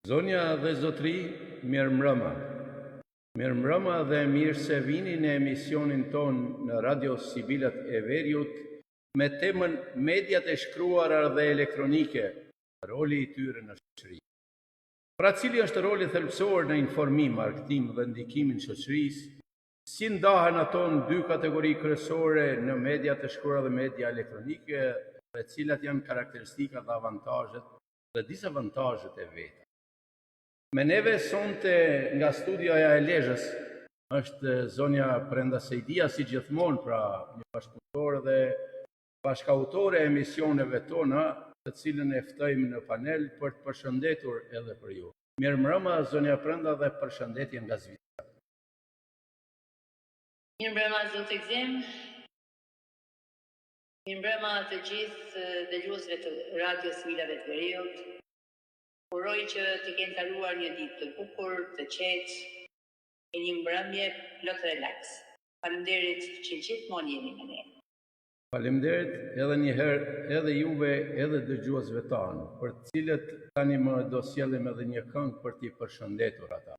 Zonja dhe zotri, mirë mbrëma. Mirë mbrëma dhe mirë se vini në emisionin ton në Radio Sibilat e Veriut me temën mediat e shkruara dhe elektronike, roli i tyre në shoqëri. Pra cili është roli thelbësor në informim, argëtim dhe ndikimin shoqërisë, si ndahen ato në dy kategori kryesore në mediat e shkruara dhe media elektronike dhe cilat janë karakteristikat dhe avantazhet dhe disavantazhet e veta. Me neve sonte nga studioja e Lezhës është zonja Brenda Sejdia, si gjithmonë, pra një bashkëpunëtore dhe bashkëautore e emisioneve tona, të cilën e ftojmë në panel për të përshëndetur edhe për ju. Mirë mbrëma, zonja Brenda, dhe përshëndetje nga Zvicra. Mirë mbrëma, zotë Gzim. Mirë mbrëma të gjithë dëgjuesve të Radio Sibilave të Veriut. Uroj që të kenë kaluar një ditë të bukur, të qetë, e një mbrëmje plot relax. Faleminderit që gjithmonë jeni me ne. Faleminderit edhe një herë edhe juve edhe dëgjuesve tanë, për të cilët tani më do sjellim edhe një këngë për t'i përshëndetur ata.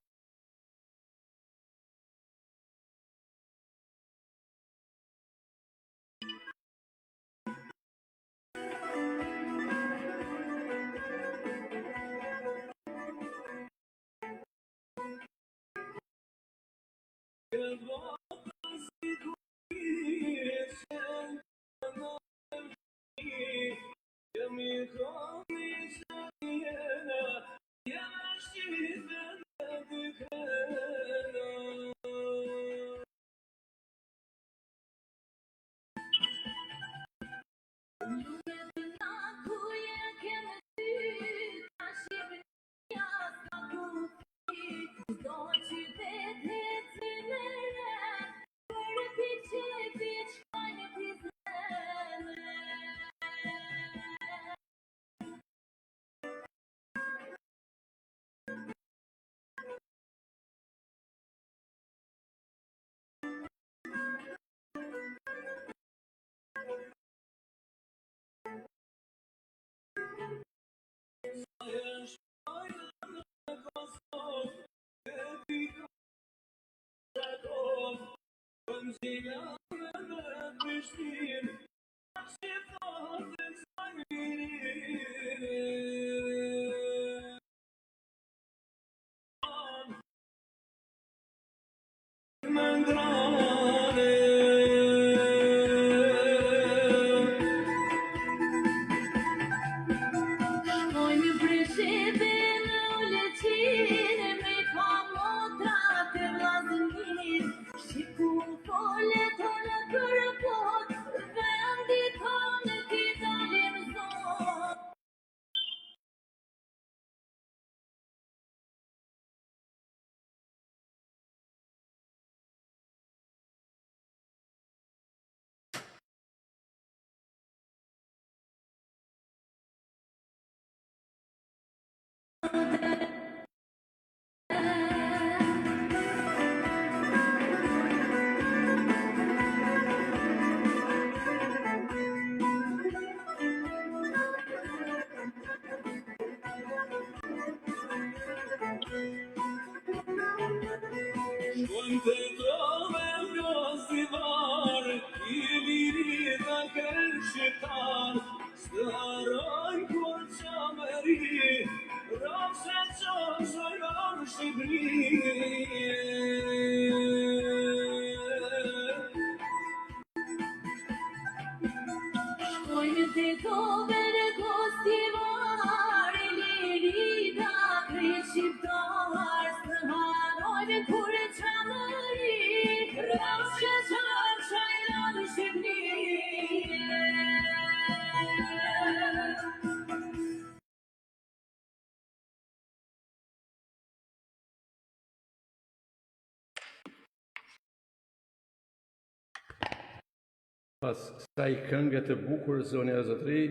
Pas kësaj këngë të bukur, zonja e zotri,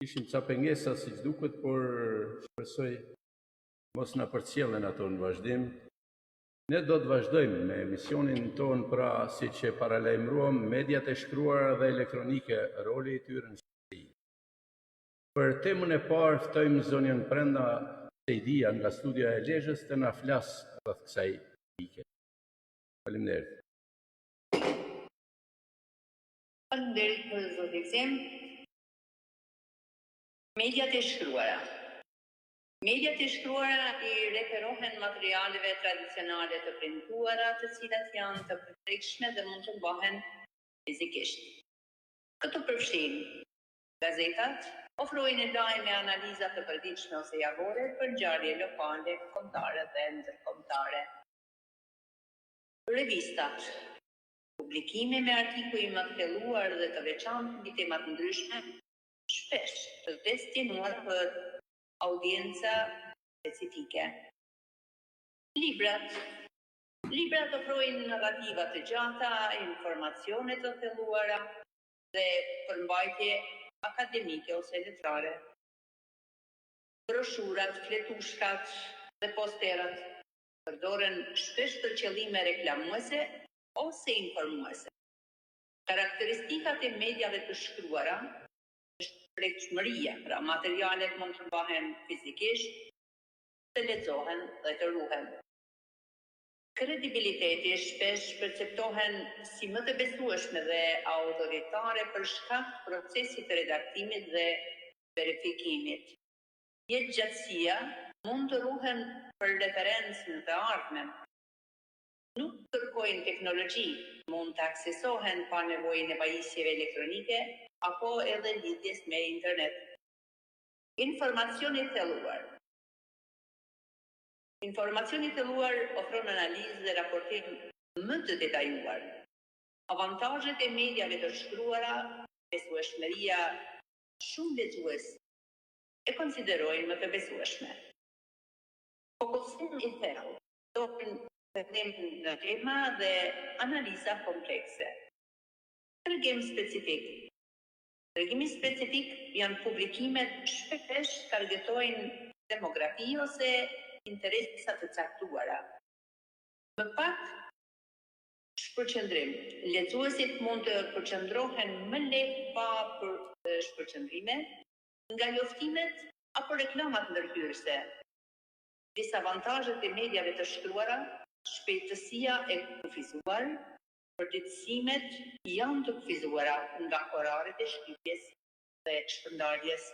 ishim ca pengesa si që duket, por shpresoj mos na përcjellen ato në vazhdim. Ne do të vazhdojmë me emisionin ton, pra si që paralajmëruam mediat e shkruara dhe elektronike, roli i tyre në shoqëri. Për temën e parë ftojmë zonjën Brenda Sejdia nga studia e Lezhës të na flas rreth kësaj pike. Faleminderit. Faleminderit për zotin. Mediat e shkruara. Mediat e shkruara I referohen materialeve tradicionale të printuara, të cilat janë të përprekshme dhe mund të mbahen fizikisht. Këto përfshin gazetat, ofrojnë lajme analiza të përditshme ose javore për ngjarje lokale, kombëtare dhe ndërkombëtare. Revistat, publikime me artikuj më të thelluar dhe të veçantë mbi tema të ndryshme, shpesh të destinuar për audienca specifike. Librat ofrojnë narrativa të gjata, informacione të thelluara dhe përmbajtje akademike ose letrare. Broshurat, fletushkat dhe posterat përdoren shpesh për qëllime reklamuese ose informuese. Karakteristikat e mediave të shkruara është prekshmëria, pra materialet mund të mbahen fizikisht, të lexohen dhe të ruhen. Kredibiliteti shpesh perceptohen si më të besueshme dhe autoritare për shkak të procesit të redaktimit dhe verifikimit. Jetëgjatësia mund të ruhen për referencë në të ardhmen. Nuk kërkojnë teknologji, mund të aksesohen pa nevojën e pajisjeve elektronike apo edhe lidhjes me internet. Informacioni thelluar. Informacioni thelluar ofron analizë dhe raportim më të detajuar. Avantazhet e mediave të shkruara, besueshmëria shumë lexues e konsiderojnë më të besueshme. Fokusim I thellë, dobën në tema dhe analiza komplekse. Tregim specifik. Tregimi specifik janë publikimet shpesh targetojnë demografi ose interesa të caktuara. Më pak shpërqendrim. Lexuesit mund të përqendrohen më lehtë pa shpërqendrime, nga njoftimet apo reklamat ndërhyrëse. Disavantazhet e mediave të shkruara, shpejtësia e kufizuar, përditësimet janë të kufizuara nga oraret e shkritjes dhe shpërndarjes.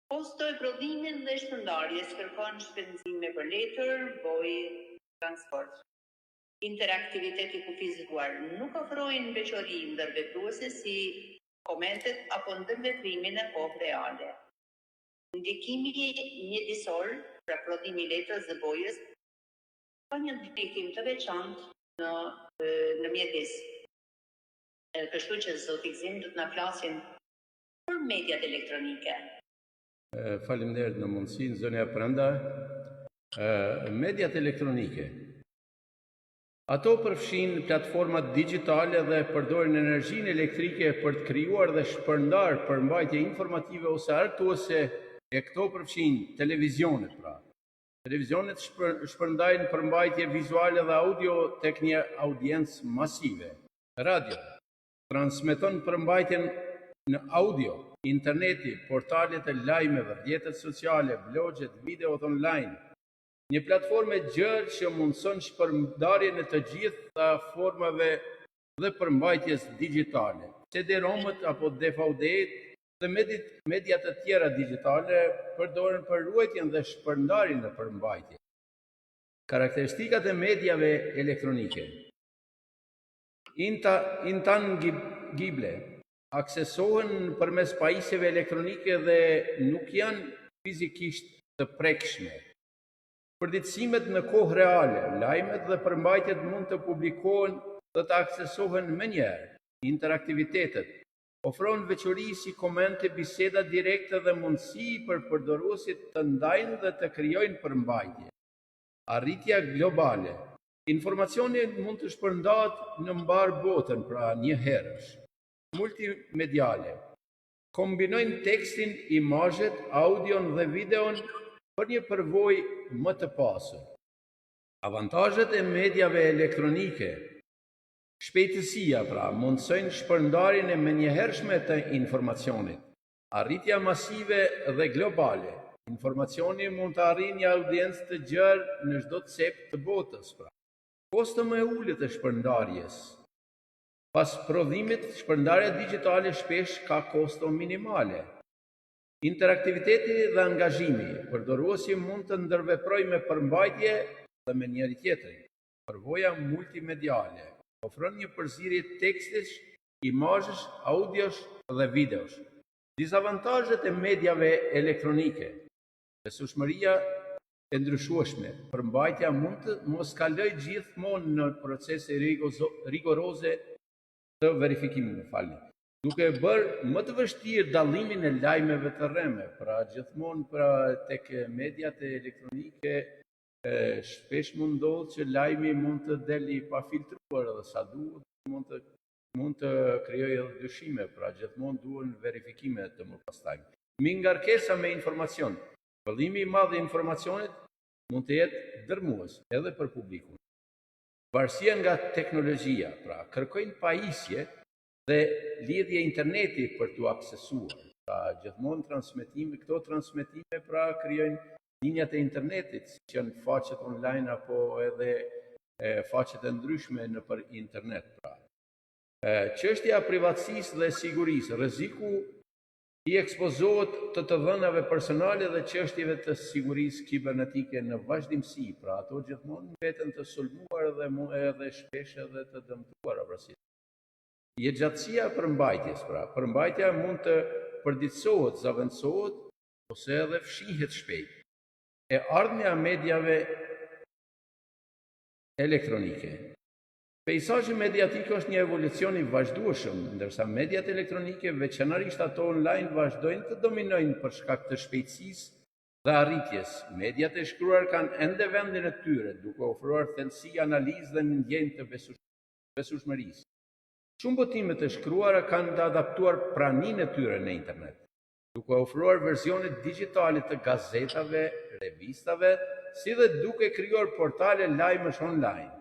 Posto e prodhimit dhe shpërndarjes kërkon shpenzime për letër, bojë, transport. Interaktiviteti kufizuar nuk ofrojnë veçori ndërvepruese si komentet apo ndërveprimin e kohë reale. Ndikimi mjedisor, pra prodhimi I letrës dhe bojës, ka një ndikim të veçantë në mjedis. Kështu që zoti Gzim do të na flasin për mediat elektronike. Faleminderit në mundësinë, zonja Pranda. Mediat elektronike. Ato përfshin platformat digjitale dhe përdorin energjinë elektrike për të krijuar dhe shpërndar përmbajtje informative ose argëtuese, e këto përfshin televizionet pra. Televizionet shpërndajnë përmbajtje vizuale dhe audio tek një audiencë masive. Radio transmeton përmbajtjen në audio, interneti, portalet e lajmeve, rrjetet sociale, blogjet, videot online. Një platformë e gjerë që mundson shpërndarjen e të gjitha formave dhe përmbajtjes digjitale. CD-ROM-ët apo DVD-t dhe mediat të tjera digjitale përdoren për ruajtjen dhe shpërndarjen e përmbajtjes. Karakteristikat e mediave elektronike. Intangible, aksesohen përmes pajisjeve elektronike dhe nuk janë fizikisht të prekshme. Përditësimet në kohë reale, lajmet dhe përmbajtjet mund të publikohen dhe të aksesohen menjëherë. Interaktivitetet ofron veçori si komente, biseda direkte dhe mundësi për përdoruesit të ndajnë dhe të krijojnë përmbajtje. Arritja globale. Informacioni mund të shpërndahet në mbar botën, pra një herësh. Multimediale. Kombinojnë tekstin, imazhet, audion dhe videon për një përvojë më të pasur. Avantazhet e mediave elektronike. Shpejtësia, pra, mundsojnë shpërndarjen e menjëhershme të informacionit. Arritja masive dhe globale. Informacioni mund të arrijë një audiencë të gjerë në çdo cep të botës, pra. Kosto më e ulët e shpërndarjes. Pas prodhimit, shpërndarja digjitale shpesh ka kosto minimale. Interaktiviteti dhe angazhimi, përdoruesi mund të ndërveprojë me përmbajtje dhe me njëri tjetrin. Përvoja multimediale ofron një përzierje tekstish, imazhesh, audiosh dhe videosh. Dizavantazhet e mediave elektronike. Besueshmëria e ndryshueshme. Përmbajtja mund të mos kalojë gjithmonë në procese rigoroze të verifikimit, duke bërë më të vështirë dallimin e lajmeve të rreme. Pra gjithmonë tek mediat elektronike shpesh mund ndodhë që lajmi mund të deli pa filtruar edhe sa duhet, mund të krijojë edhe dyshime, pra gjithmonë duhen verifikime të mëpastaj. Mi ngarkesa me informacion. Vëllimi i madh i informacionit mund të jetë dërmues edhe për publikun. Varësia nga teknologjia, pra kërkojnë pajisje dhe lidhje interneti për t'u aksesuar. Pra gjithmonë këto transmetime pra krijojnë linjat e internetit, si janë faqet online apo edhe faqet e ndryshme nëpër internet, pra. Çështja e privatësisë dhe sigurisë, rreziku i ekspozohet të dhënave personale dhe çështjeve të sigurisë kibernetike në vazhdimsi, pra ato gjithmonë mbeten të sulmuar edhe shpesh edhe të dëmtuara përsi. Jetëgjatësia e përmbajtjes, pra përmbajtja mund të përditësohet, zaventësohet ose edhe fshihet shpejt. E ardhmja e mediave elektronike. Peizazhi mediatik është një evolucion i vazhdueshëm, ndërsa mediat elektronike, veçanërisht ato online, vazhdojnë të dominojnë për shkak të shpejtësisë dhe arritjes. Mediat e shkruar kanë ende vendin e tyre, duke ofruar thellësi, analizë dhe ndjenjë të besueshmërisë. Shumë botime të shkruara kanë të adaptuar praninë e tyre në internet, duke ofruar versionet digjitale të gazetave, revistave, si dhe duke krijuar portale lajmesh online.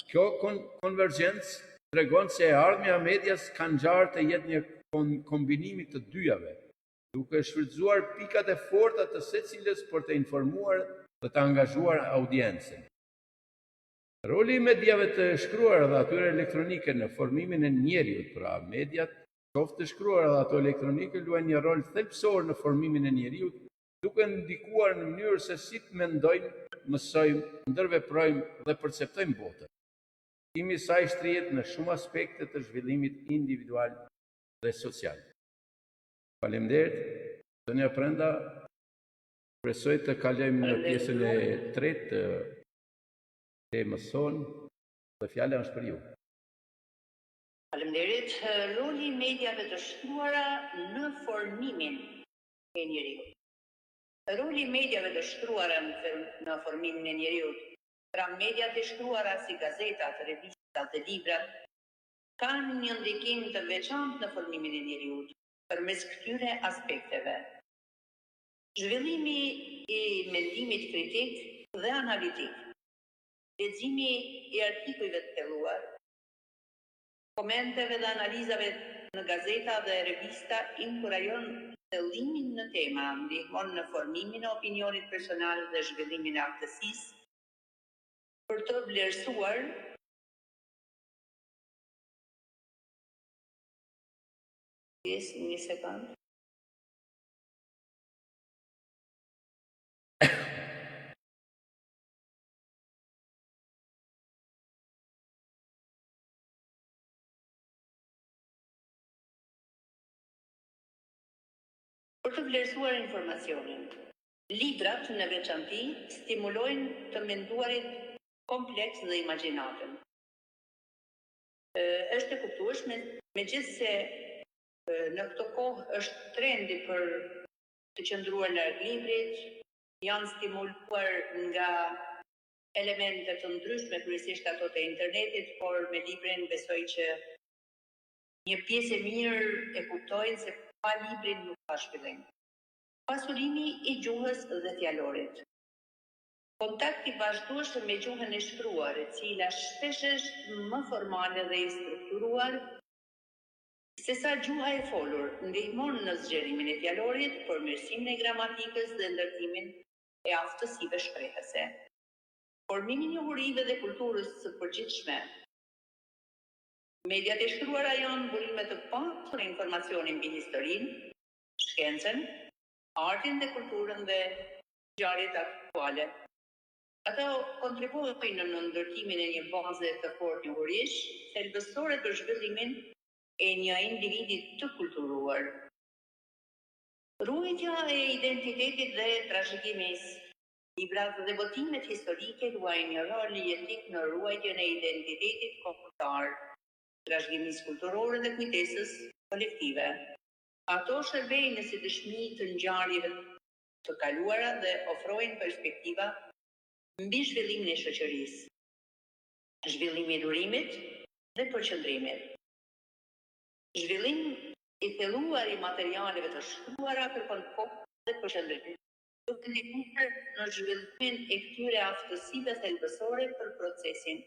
Kjo konvergjencë tregon se e ardhmja e medias ka ngjarë të jetë një kombinim të dyjave, duke shfrytzuar pikat e forta të secilës për të informuar dhe të angazhuar audiencën. Roli i mediave të shkruar dhe atyre elektronike në formimin e njeriut, pra mediat, qoftë të shkruar dhe ato elektronike, luajnë një rol thelbësor në formimin e njeriut, duke ndikuar në mënyrë se si të mendojmë, mësojmë, ndërveprojmë dhe perceptojmë botën. Kimi i saj shtrihet në shumë aspekte të zhvillimit individual dhe social. Faleminderit, Sonja Prenda. Presoj të kalojmë në pjesën e tretë të temës sonë dhe fjala është për ju. Faleminderit. Roli i mediave të shkruara në formimin e njeriut. Roli i mediave të shkruara në formimin e njeriut, pra mediat e shkruara si gazetat, revistat dhe librat, kanë një ndikim të veçantë në formimin e njeriut përmes këtyre aspekteve. Zhvillimi i mendimit kritik dhe analitik, leximi i artikujve të thelluar, komenteve dhe analizave në gazeta dhe revista inkurajon thellimin në tema, ndihmon në formimin e opinionit personal dhe zhvillimin e aftësisë për të vlerësuar një sekond. Për të vlerësuar informacionin, librat në veçanti stimulojnë të menduarit kompleks dhe imagjinatën. Është e kuptueshme, megjithse në këtë kohë është trendi për të qëndruar larg librit, janë stimuluar nga elemente të ndryshme, kryesisht ato të internetit, por me librin besoj që një pjesë e mirë e kuptojnë se pa librin nuk ka shpjellim. Pasurimi i gjuhës dhe fjalorit. Kontakti vazhdueshëm me gjuhën e shkruar, e cila shpesh është më formale dhe i strukturuar, Se sa gjuha e folur ndihmon në zgjerimin e fjalorit, përmirësimin e gramatikës dhe ndërtimin e aftësive shprehëse. Formimin e njohurive dhe kulturës së përgjithshme. Mediat e shkruara janë burime të paktë për informacionin mbi historinë, shkencën, artin dhe kulturën dhe ngjarjet aktuale. Ato kontribuojnë në ndërtimin e një baze të fortë njohurish, thelbësore për zhvillimin e një individi të kulturuar. Ruajtja e identitetit dhe trashëgimisë. Librat dhe botimet historike luajnë një rol jetik në ruajtjen e identitetit kombëtar, trashëgimisë kulturore dhe kujtesës kolektive. Ato shërbejnë si dëshmi të ngjarjeve të kaluara dhe ofrojnë perspektiva mbi zhvillimin e shoqërisë, zhvillimi i durimit dhe përqendrimit. Zhvillim i thelluar i materialeve të shkruara kërkon kohë dhe përqendrim. Duke ndihmuar në zhvillimin e këtyre aftësive thelbësore për procesin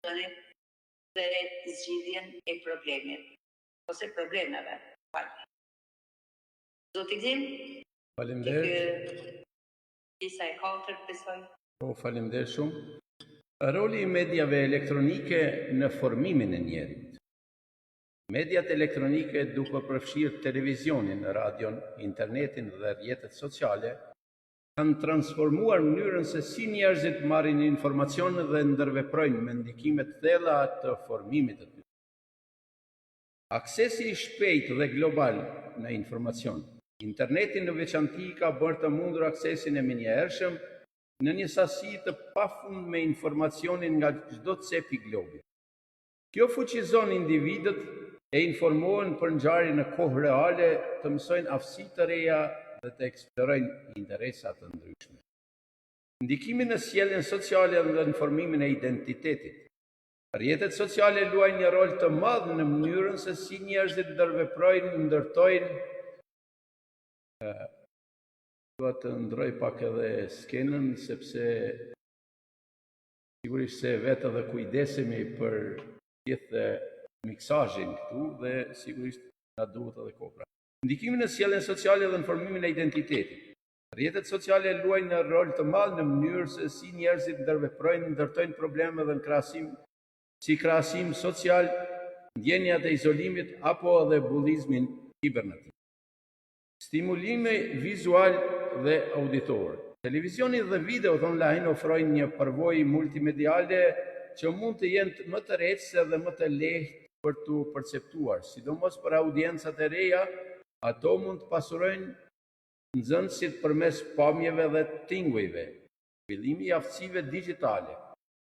dhe zgjidhjen e problemit ose problemeve. Zoti Gzim? Faleminderit. Disa e katërt besoj. Po, faleminderit shumë. Roli i mediave elektronike në formimin e njerit. Mediat elektronike duke përfshirë televizionin, radion, internetin dhe rrjetet sociale, kanë transformuar mënyrën se si njerëzit marrin informacion dhe ndërveprojnë me ndikime të thella të formimit të tyre. Aksesi i shpejtë dhe global në informacion. Interneti në veçanti ka bërë të mundur aksesin e menjëhershëm në një sasi të pafund me informacionin nga çdo cep i globit. Kjo fuqizon individët e informohen për ngjarje në kohë reale, të mësojnë aftësi të reja dhe të eksplorojnë interesa të ndryshme. Ndikimi në sjelljen sociale dhe në formimin e identitetit. Rrjetet sociale luajnë një rol të madh në mënyrën se si njerëzit ndërveprojnë, ndërtojnë. Dua të ndroj pak edhe skenën, sepse sigurisht se vetë edhe kujdesemi për gjithë miksazhin këtu dhe sigurisht na duhet edhe kopra. Ndikimin në sjelljen sociale dhe në formimin e identitetit. Rrjetet sociale luajnë një rol të madh në mënyrë se si njerëzit ndërveprojnë, ndërtojnë probleme dhe në krahasim social, ndjenjat e izolimit apo edhe bullizmin kibernetik. Stimulimi vizual dhe auditor. Televizioni dhe videot online ofrojnë një përvojë multimediale që mund të jenë më të rrezikshme dhe më të lehtë për të perceptuar, sidomos për audiencat e reja. Ato mund të pasurojnë nxënësit përmes pamjeve dhe tingujve, zhvillimi i aftësive digjitale.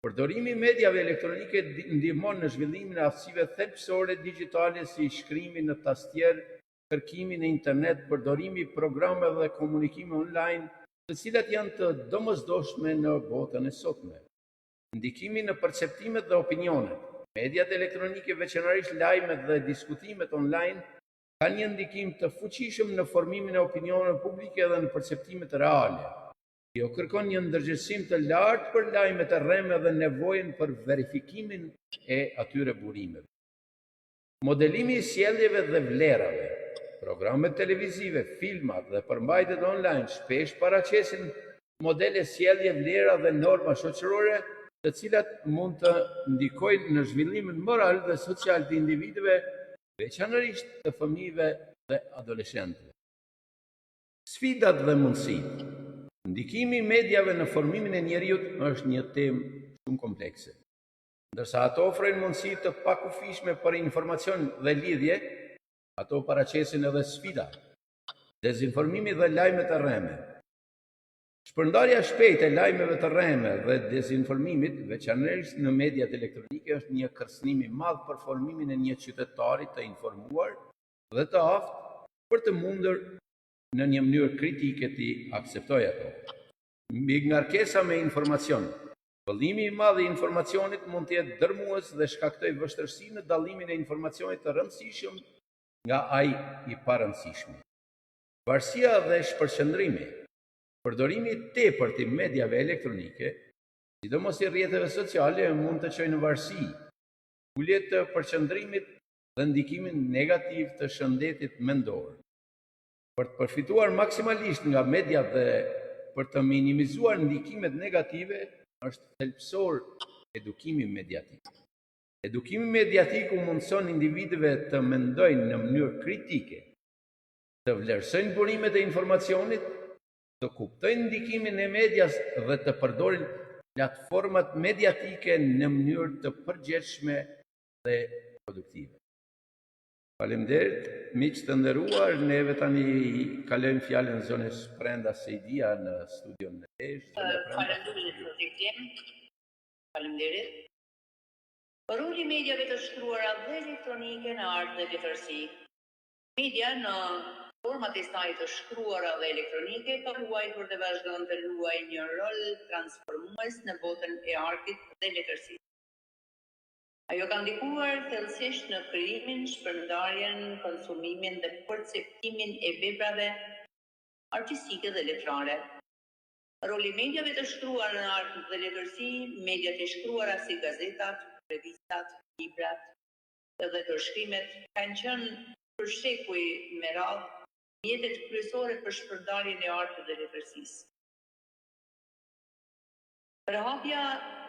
Përdorimi i mediave elektronike ndihmon në zhvillimin e aftësive thelbësore digjitale si shkrimi në tastier, kërkimi në internet, përdorimi i programeve dhe komunikimi online, të cilat janë të domosdoshme në botën e sotme. Ndikimi në perceptimet dhe opinionet. Mediat elektronike, veçanërisht lajmet dhe diskutimet online, kanë një ndikim të fuqishëm në formimin e opinioneve publike dhe në perceptimet reale. Kjo kërkon një ndërgjegjësim të lartë për lajmet e rreme dhe nevojën për verifikimin e atyre burimeve. Modelimi i sjelljeve dhe vlerave. Programet televizive, filmat dhe përmbajtjet online shpesh paraqesin modele sjellje, vlera dhe norma shoqërore, të cilat mund të ndikojnë në zhvillimin moral dhe social të individëve, veçanërisht të fëmijëve dhe adoleshentëve. Sfidat dhe mundësitë. Ndikimi i mediave në formimin e njeriut është një temë shumë komplekse. Ndërsa ato ofrojnë mundësi të pakufishme për informacion dhe lidhje, ato paraqesin edhe sfida, dezinformimi dhe lajmet e rreme. Shpërndarja shpejtë e lajmeve të rreme dhe dezinformimit, veçanërisht në mediat elektronike, është një kërcënim i madh për formimin e një qytetari të informuar dhe të aftë për të mundur në një mënyrë kritike të akceptojë ato. Mbi ngarkesa me informacion. Vëllimi i madh i informacionit mund të jetë dërmues dhe shkaktojë vështirësi në dallimin e informacionit të rëndësishëm nga ai i parëndësishmi. Varësia dhe shpërqendrimi. Përdorimi i tepërt i mediave elektronike, sidomos i rrjeteve sociale, mund të çojë në varësi, ulje të përqendrimit dhe ndikimin negativ të shëndetit mendor. Për të përfituar maksimalisht nga media dhe për të minimizuar ndikimet negative, është thelbësor edukimi mediatik. Edukimi mediatik u mundëson individëve të mendojnë në mënyrë kritike, të vlerësojnë burimet e informacionit, të kuptojnë ndikimin e medias dhe të përdorin platformat mediatike në mënyrë të përgjithshme dhe produktive. Faleminderit, miq të nderuar, neve tani kalojmë fjalën zonës Brenda Sejdia në studion në Lezhë. Faleminderit. Roli i mediave të shkruara dhe elektronike në art dhe letërsi. Media në format e saj të shkruara dhe elektronike ka luajtur dhe vazhdon të luajë një rol transformues në botën e artit dhe letërsisë. Ajo ka ndikuar thellësisht në krijimin, shpërndarjen, konsumimin dhe perceptimin e veprave artistike dhe letrare. Roli i mediave të shkruara në art dhe letërsi, mediat e shkruara si gazetat, revistat, librat dhe ndërshkrimet kanë qenë për shekuj me radhë mjetet kryesore për shpërndarjen e artit dhe letërsisë. Përhapja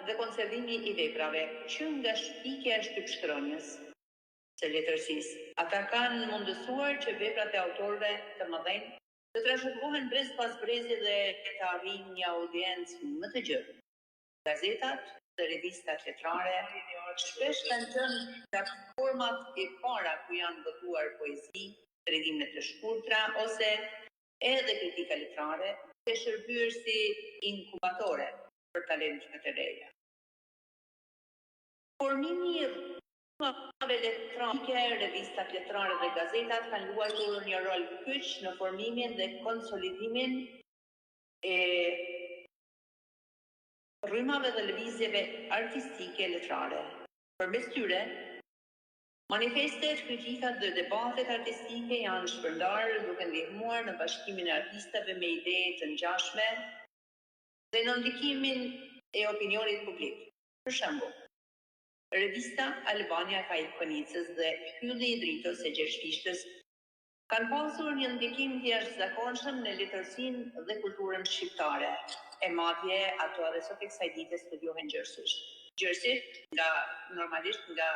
dhe konservimi i veprave që nga shpikja e shtypshkronjës së letërsisë. Ata kanë mundësuar që veprat e autorëve të mëdhenj të trashëgohen brez pas brezi dhe të arrijnë një audiencë më të gjerë. Gazetat dhe revistat letrare shpesh kanë qenë platformat e para ku janë botuar poezi, tregime të shkurtra ose edhe kritika letrare, të shërbyer si inkubatore për talentet e reja. Formimi i rrymave elektronike, revistat letrare dhe gazetat kanë luajtur një rol kyç në formimin dhe konsolidimin e rrymave dhe lëvizjeve artistike letrare. Përmes tyre, manifestet, kritikat dhe debatet artistike janë shpërndarë duke ndihmuar në bashkimin e artistëve me ide të ngjashme dhe në ndikimin e opinionit publik. Për shembull, revista Albania e Kaikonicës dhe Hylli i Dritës e Gjershpishtës kanë pasur një ndikim të jashtëzakonshëm në letërsinë dhe kulturën shqiptare, e madje ato edhe sot e kësaj dite studiohen gjërësisht normalisht nga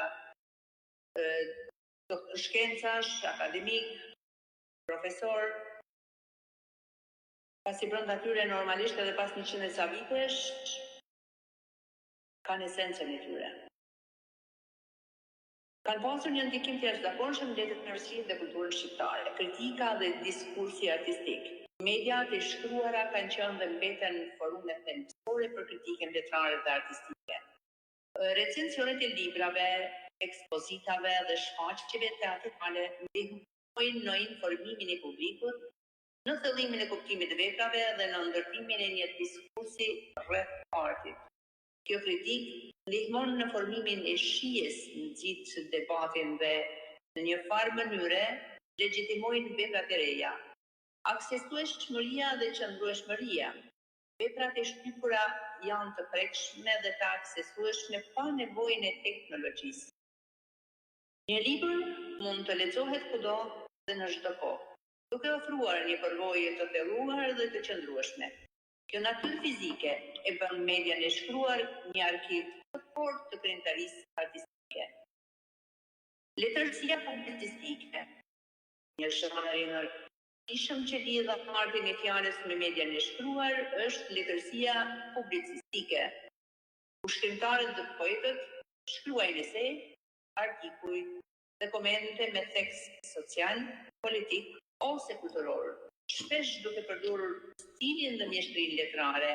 shkencash, akademik, profesor, pasi brenda tyre normalisht edhe pas 100 e sa vitesh kanë esencën e tyre. Kanë pasur një ndikim të jashtëzakonshëm në letërsinë dhe kulturën shqiptare, kritika dhe diskursi artistik. Mediat e shkruara kanë qenë dhe mbeten forume thelbësore për kritikën letrare dhe artistike. Recensionet e librave, ekspozitave dhe shfaqjeve teatrale ndihmojnë në informimin e publikut, në thellimin e kuptimit të veprave dhe në ndërtimin e një diskursi rreth artit. Kjo kritik ndihmon në formimin e shijes në nxit debatin dhe në një farë mënyre legjitimojnë veprat e reja. Aksesueshmëria dhe qëndrueshmëria. Veprat e shtypura janë të prekshme dhe të aksesueshme pa nevojën e teknologjisë. Një libër mund të lexohet kudo dhe në çdo kohë, duke ofruar një përvojë të thelluar dhe të qëndrueshme. Kjo natyrë fizike e bën median e shkruar një arkiv të fortë të krijimtarisë artistike. Letërsia publicistike, një shënër i rëndësishëm që lidh artin e fjalës me median e shkruar, është letërsia publicistike, ku shkrimtarët dhe poetët shkruajnë ese, artikuj dhe komente me tekst social, politik ose kulturor, shpesh duke përdorur stilin dhe mjeshtrinë letrare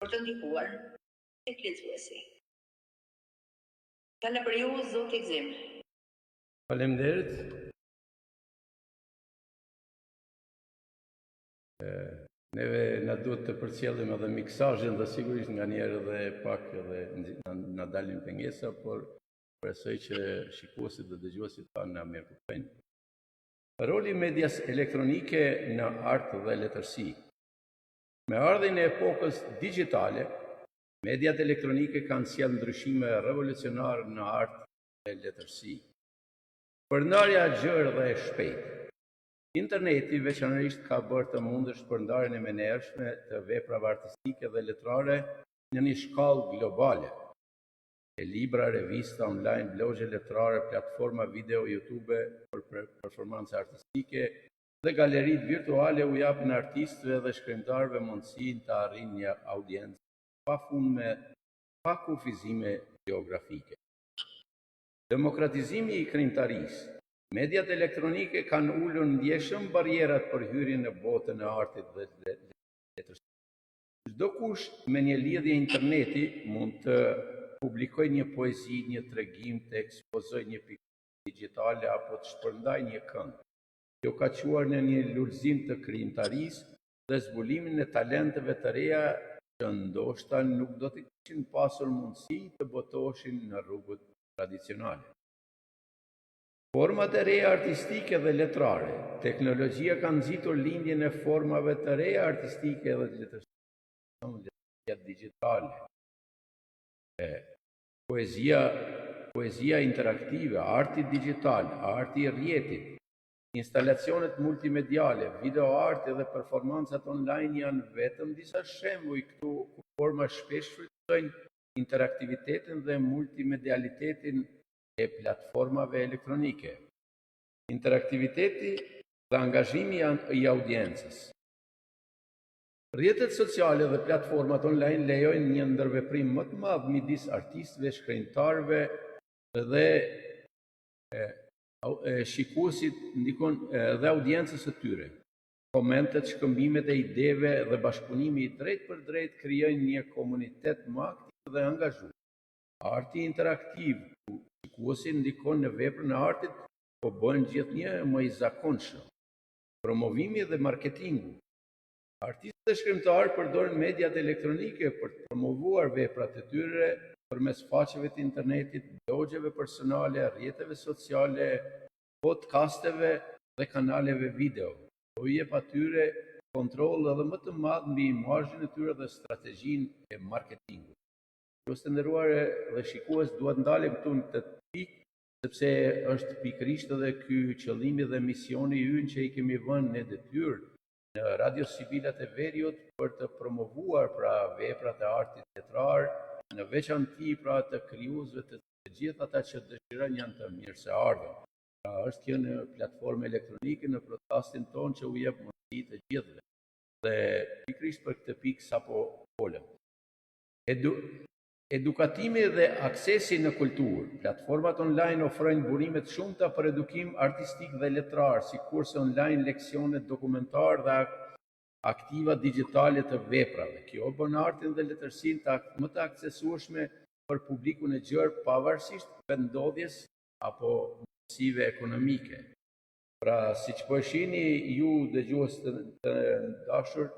për të ndikuar tek lexuesi. Kanë për ju zoti Gzim. Faleminderit. Neve na duhet të përcjellim edhe miksazhin dhe sigurisht nganjëherë edhe pak edhe na dalin pengesa, por presoj që shikuesit dhe dëgjuesit ta na mirë kuptojnë. Roli i medias elektronike në art dhe letërsi. Me ardhin e epokës digjitale, mediat elektronike kanë sjellë ndryshime revolucionare në art dhe letërsi. Shpërndarja gjerë dhe e shpejtë. Interneti veçanërisht ka bërë të mundër shpërndarjen e menjëhershme të veprave artistike dhe letrare në një shkallë globale. E libra, revista online, blogje letrare, platforma video, YouTube për performanca artistike dhe galeritë virtuale u japin artistëve dhe shkrimtarëve mundësinë të arrijnë një audiencë pa kufizime geografike. Demokratizimi i krijimtarisë. Mediat elektronike kanë ulur ndjeshëm barrierat për hyrjen në botën e artit dhe letërsisë. Çdo kush me një lidhje interneti mund të publikojë një poezi, një tregim, të ekspozojë një pikë digjitale apo të shpërndajë një këngë. Kjo ka çuar në një lulëzim të krijimtarisë dhe zbulimin e talenteve të reja që ndoshta nuk do të kishin pasur mundësi të botoheshin në rrugët tradicionale. Format e reja artistike dhe letrare. Teknologjia ka nxitur lindjen e formave të reja artistike dhe letërsisë digjitale. Poezia interaktive, arti digital, arti i rrjetit, instalacionet multimediale, video arti dhe performancat online janë vetëm disa shembuj këtu ku forma shpesh shfrytëzojnë interaktivitetin dhe multimedialitetin e platformave elektronike. Interaktiviteti dhe angazhimi i audiencës. Rrjetet sociale dhe platformat online lejojnë një ndërveprim më të madh midis artistëve, shkrimtarëve dhe shikuesit dhe audiencës së tyre. Komentet, shkëmbimet e ideve dhe bashkëpunimi i drejt për drejt krijojnë një komunitet më aktiv dhe angazhuar. Arti interaktiv, ku shikuesi ndikon në veprën e artit, po bën gjithnjë më i zakonshëm. Promovimi dhe marketingu. Artistët dhe shkrimtarët përdorin mediat elektronike për të promovuar veprat e tyre përmes faqeve të internetit, blogjeve personale, rrjeteve sociale, podcasteve dhe kanaleve video. Do i jep atyre kontroll edhe më të madh mbi imazhin e tyre dhe strategjinë e marketingut. Ju të nderuar dhe shikues, duhet ndalim këtu në këtë pikë, sepse është pikërisht edhe ky qëllimi dhe misioni ynë që i kemi vënë në detyrë në Radio Sibilat e Veriut për të promovuar pra veprat e artit letrar, në veçanti pra të krijuesve të gjithë ata që dëshirojnë janë të mirëseardhur. Pra është kjo në platformë elektronike në podcastin tonë që u jep mundësi të gjithëve. Dhe pikërisht për këtë pikë sapo folëm. Edukatimi dhe aksesi në kulturë. Platformat online ofrojnë burime të shumta për edukim artistik dhe letrar, si kurse online, leksione dokumentar dhe aktiva digjitale të veprave. Kjo bën artin dhe letërsinë më të aksesueshme për publikun e gjerë, pavarësisht vendodhjes apo mundësive ekonomike. Pra, siç po e shihni ju dëgjues të dashur,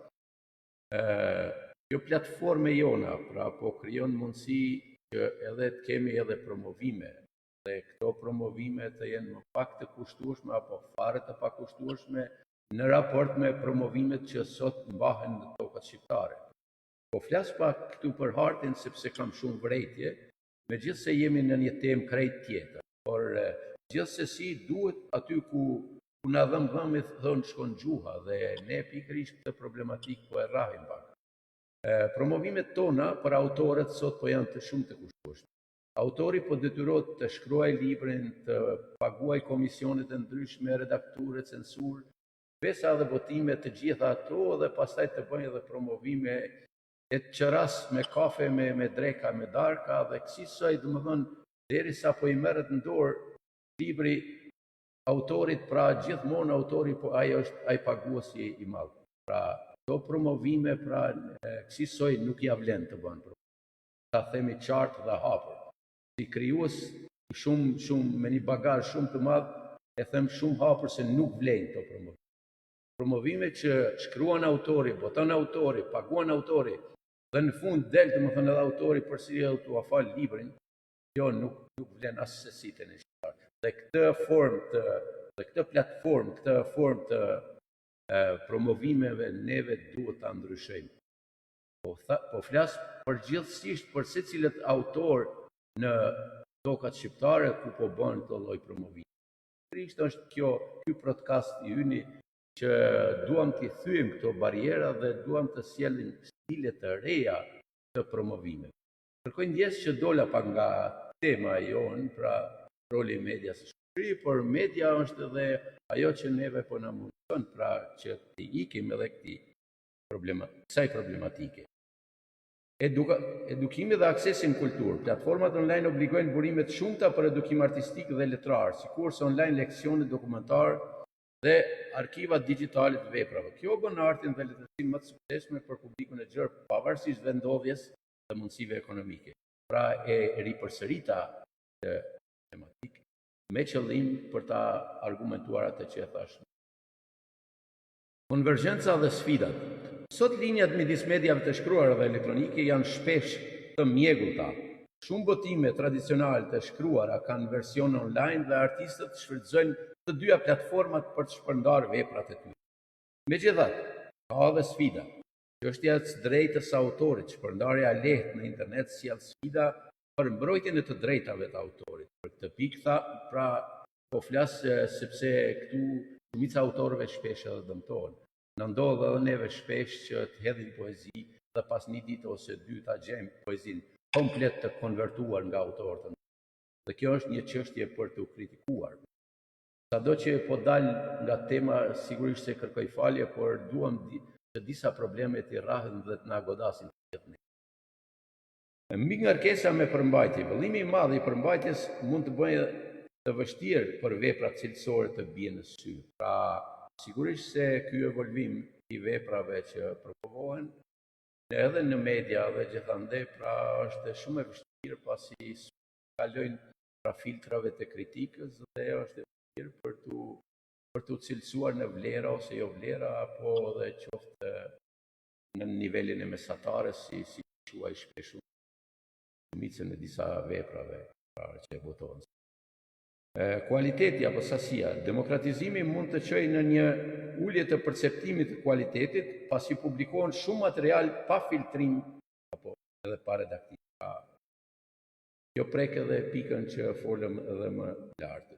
kjo platforme jona, pra po krijon mundësi që edhe të kemi edhe promovime, dhe këto promovime të jenë më pak të kushtueshme apo fare të pakushtueshme në raport me promovimet që sot mbahen në tokat shqiptare. Po flas pak këtu për artin sepse kam shumë vërejtje, megjithse jemi në një temë krejt tjetër, por gjithsesi duhet aty ku na dhëmi thonë shkon gjuha dhe ne pikërisht këtë problematikë po e rrahim pak. Promovimet tona për autorët sot po janë të shumë të kushtueshme. Autori po detyrohet të shkruaj librin, të paguaj komisionet e ndryshme, redakturë, censurë, pesa dhe botime të gjitha ato dhe pastaj të bëjë edhe promovime e të qëras me kafe, me dreka, me darka dhe kësaj, domethënë derisa po i merret në dorë libri autorit, pra gjithmonë autori po ai paguesi i madh. Pra këto promovime pra kësaj nuk ja vlen të bën. Ta themi qartë dhe hapur. Si krijues shumë me një bagazh shumë të madh, e them shumë hapur se nuk vlen këto promovime. Promovime që shkruan autori, boton autori, paguan autori, dhe në fund del domethënë edhe autori përsëri t'u afal librin, kjo nuk vlen as sesi të shqiptar. Dhe këtë platformë të promovimeve neve duhet ta ndryshojmë. Po flas përgjithsisht për secilët autor në tokat shqiptare ku po bën këto lloj promovime. Sigurisht është ky podcast i yni që duam t'i thyem këto barriera dhe duam të sjellim stile të reja të promovimit. Kërkoj ndjes që dola pak nga tema jonë, pra roli i medias në shoqëri, por media është edhe ajo që neve po na mundson pra që të ikim edhe kësaj problematike. Edukimi dhe aksesi në kulturë. Platformat online obligojnë burime të shumta për edukim artistik dhe letrar, sikurse online leksione dokumentar dhe arkiva digjitale të veprave. Kjo bën artin dhe letërsinë më të suksesshme për publikun e gjerë, pavarësisht vendodhjes dhe mundësive ekonomike. Pra e ripërsërita të tematikë me qëllim për ta argumentuar atë që e thash. Konvergjenca dhe sfidat. Sot linjat midis mediave të shkruara dhe elektronike janë shpesh të mjegullta. Shumë botime tradicionale të shkruara kanë version online dhe artistët shfrytëzojnë të dyja platformat për të shpërndarë veprat e tyre. Megjithatë, ka edhe sfida. Çështja e drejtës së autorit, shpërndarja e lehtë në internet sjell sfida për mbrojtjen e të drejtave të autorit. Për këtë pikë po flas sepse këtu shumica autorëve shpesh edhe dëmtohen. Në ndodhë edhe neve shpesh që të hedhin poezi dhe pas një ditë ose dy ta gjejmë poezinë komplet të konvertuar nga autorët. Dhe kjo është një çështje për të kritikuar. Sado që po dal nga tema, sigurisht se kërkoj falje, por duam që disa probleme të rrahen dhe të na godasin të jetën. Mbi ngarkesa me përmbajtje, vëllimi i madh i përmbajtjes mund të bëjë të vështirë për veprat cilësore të bien në sy. Pra, sigurisht se ky evolvim i veprave që promovohen edhe në media dhe gjithandej, pra është shumë e vështirë pasi kalojnë pra filtrave të kritikës dhe është e vështirë për të cilësuar në vlera ose jo vlera, apo edhe qoftë në nivelin e mesatarës, si quaj shpesh shumicën e disa veprave pra që votohen. Kualiteti apo sasia. Demokratizimi mund të çojë në një ulje të perceptimit të kualitetit, pasi publikohen shumë material pa filtrim apo edhe pa redaktim. Kjo prek edhe pikën që folëm edhe më lart.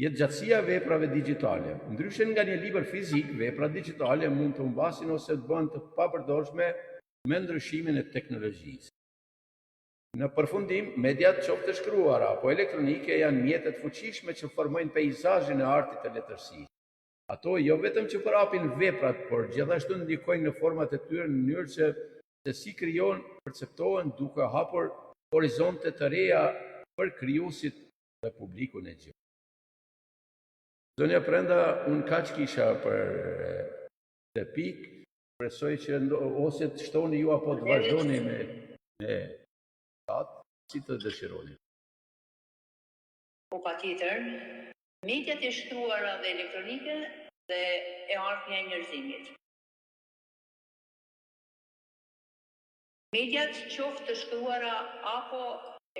Jetëgjatësia e veprave digjitale. Ndryshe nga një libër fizik, veprat digjitale mund të humbasin ose të bëhen të papërdorshme me ndryshimin e teknologjisë. Në përfundim, mediat qoftë të shkruara apo elektronike janë mjetet fuqishme që formojnë peizazhin e artit të letërsisë. Ato jo vetëm që përhapin veprat, por gjithashtu ndikojnë në format e tyre në mënyrë që se si krijohen, perceptohen duke hapur horizonte të reja për krijuesit dhe publikun e gjerë. Zonja Prenda, unë kaq kisha për të pikë, presoj që ose të shtoni ju apo të vazhdoni me si të dëshironi. Po patjetër, mediat e shkruara dhe elektronike dhe e ardhmja e njerëzimit. Mediat qoftë të shkruara apo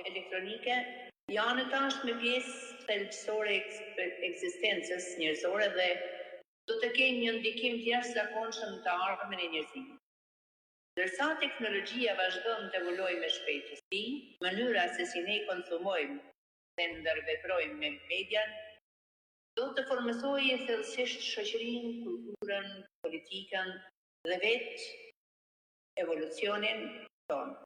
elektronike janë tashmë pjesë thelbësore e ekzistencës njerëzore dhe do të kenë një ndikim të jashtëzakonshëm të ardhmen e njerëzimit. Ndërsa teknologjia vazhdon të evoluojë me shpejtësi, mënyra se si ne konsumojmë dhe ndërveprojmë me median do të formësojë thellësisht shoqërinë, kulturën, politikën dhe vetë evolucionin tonë.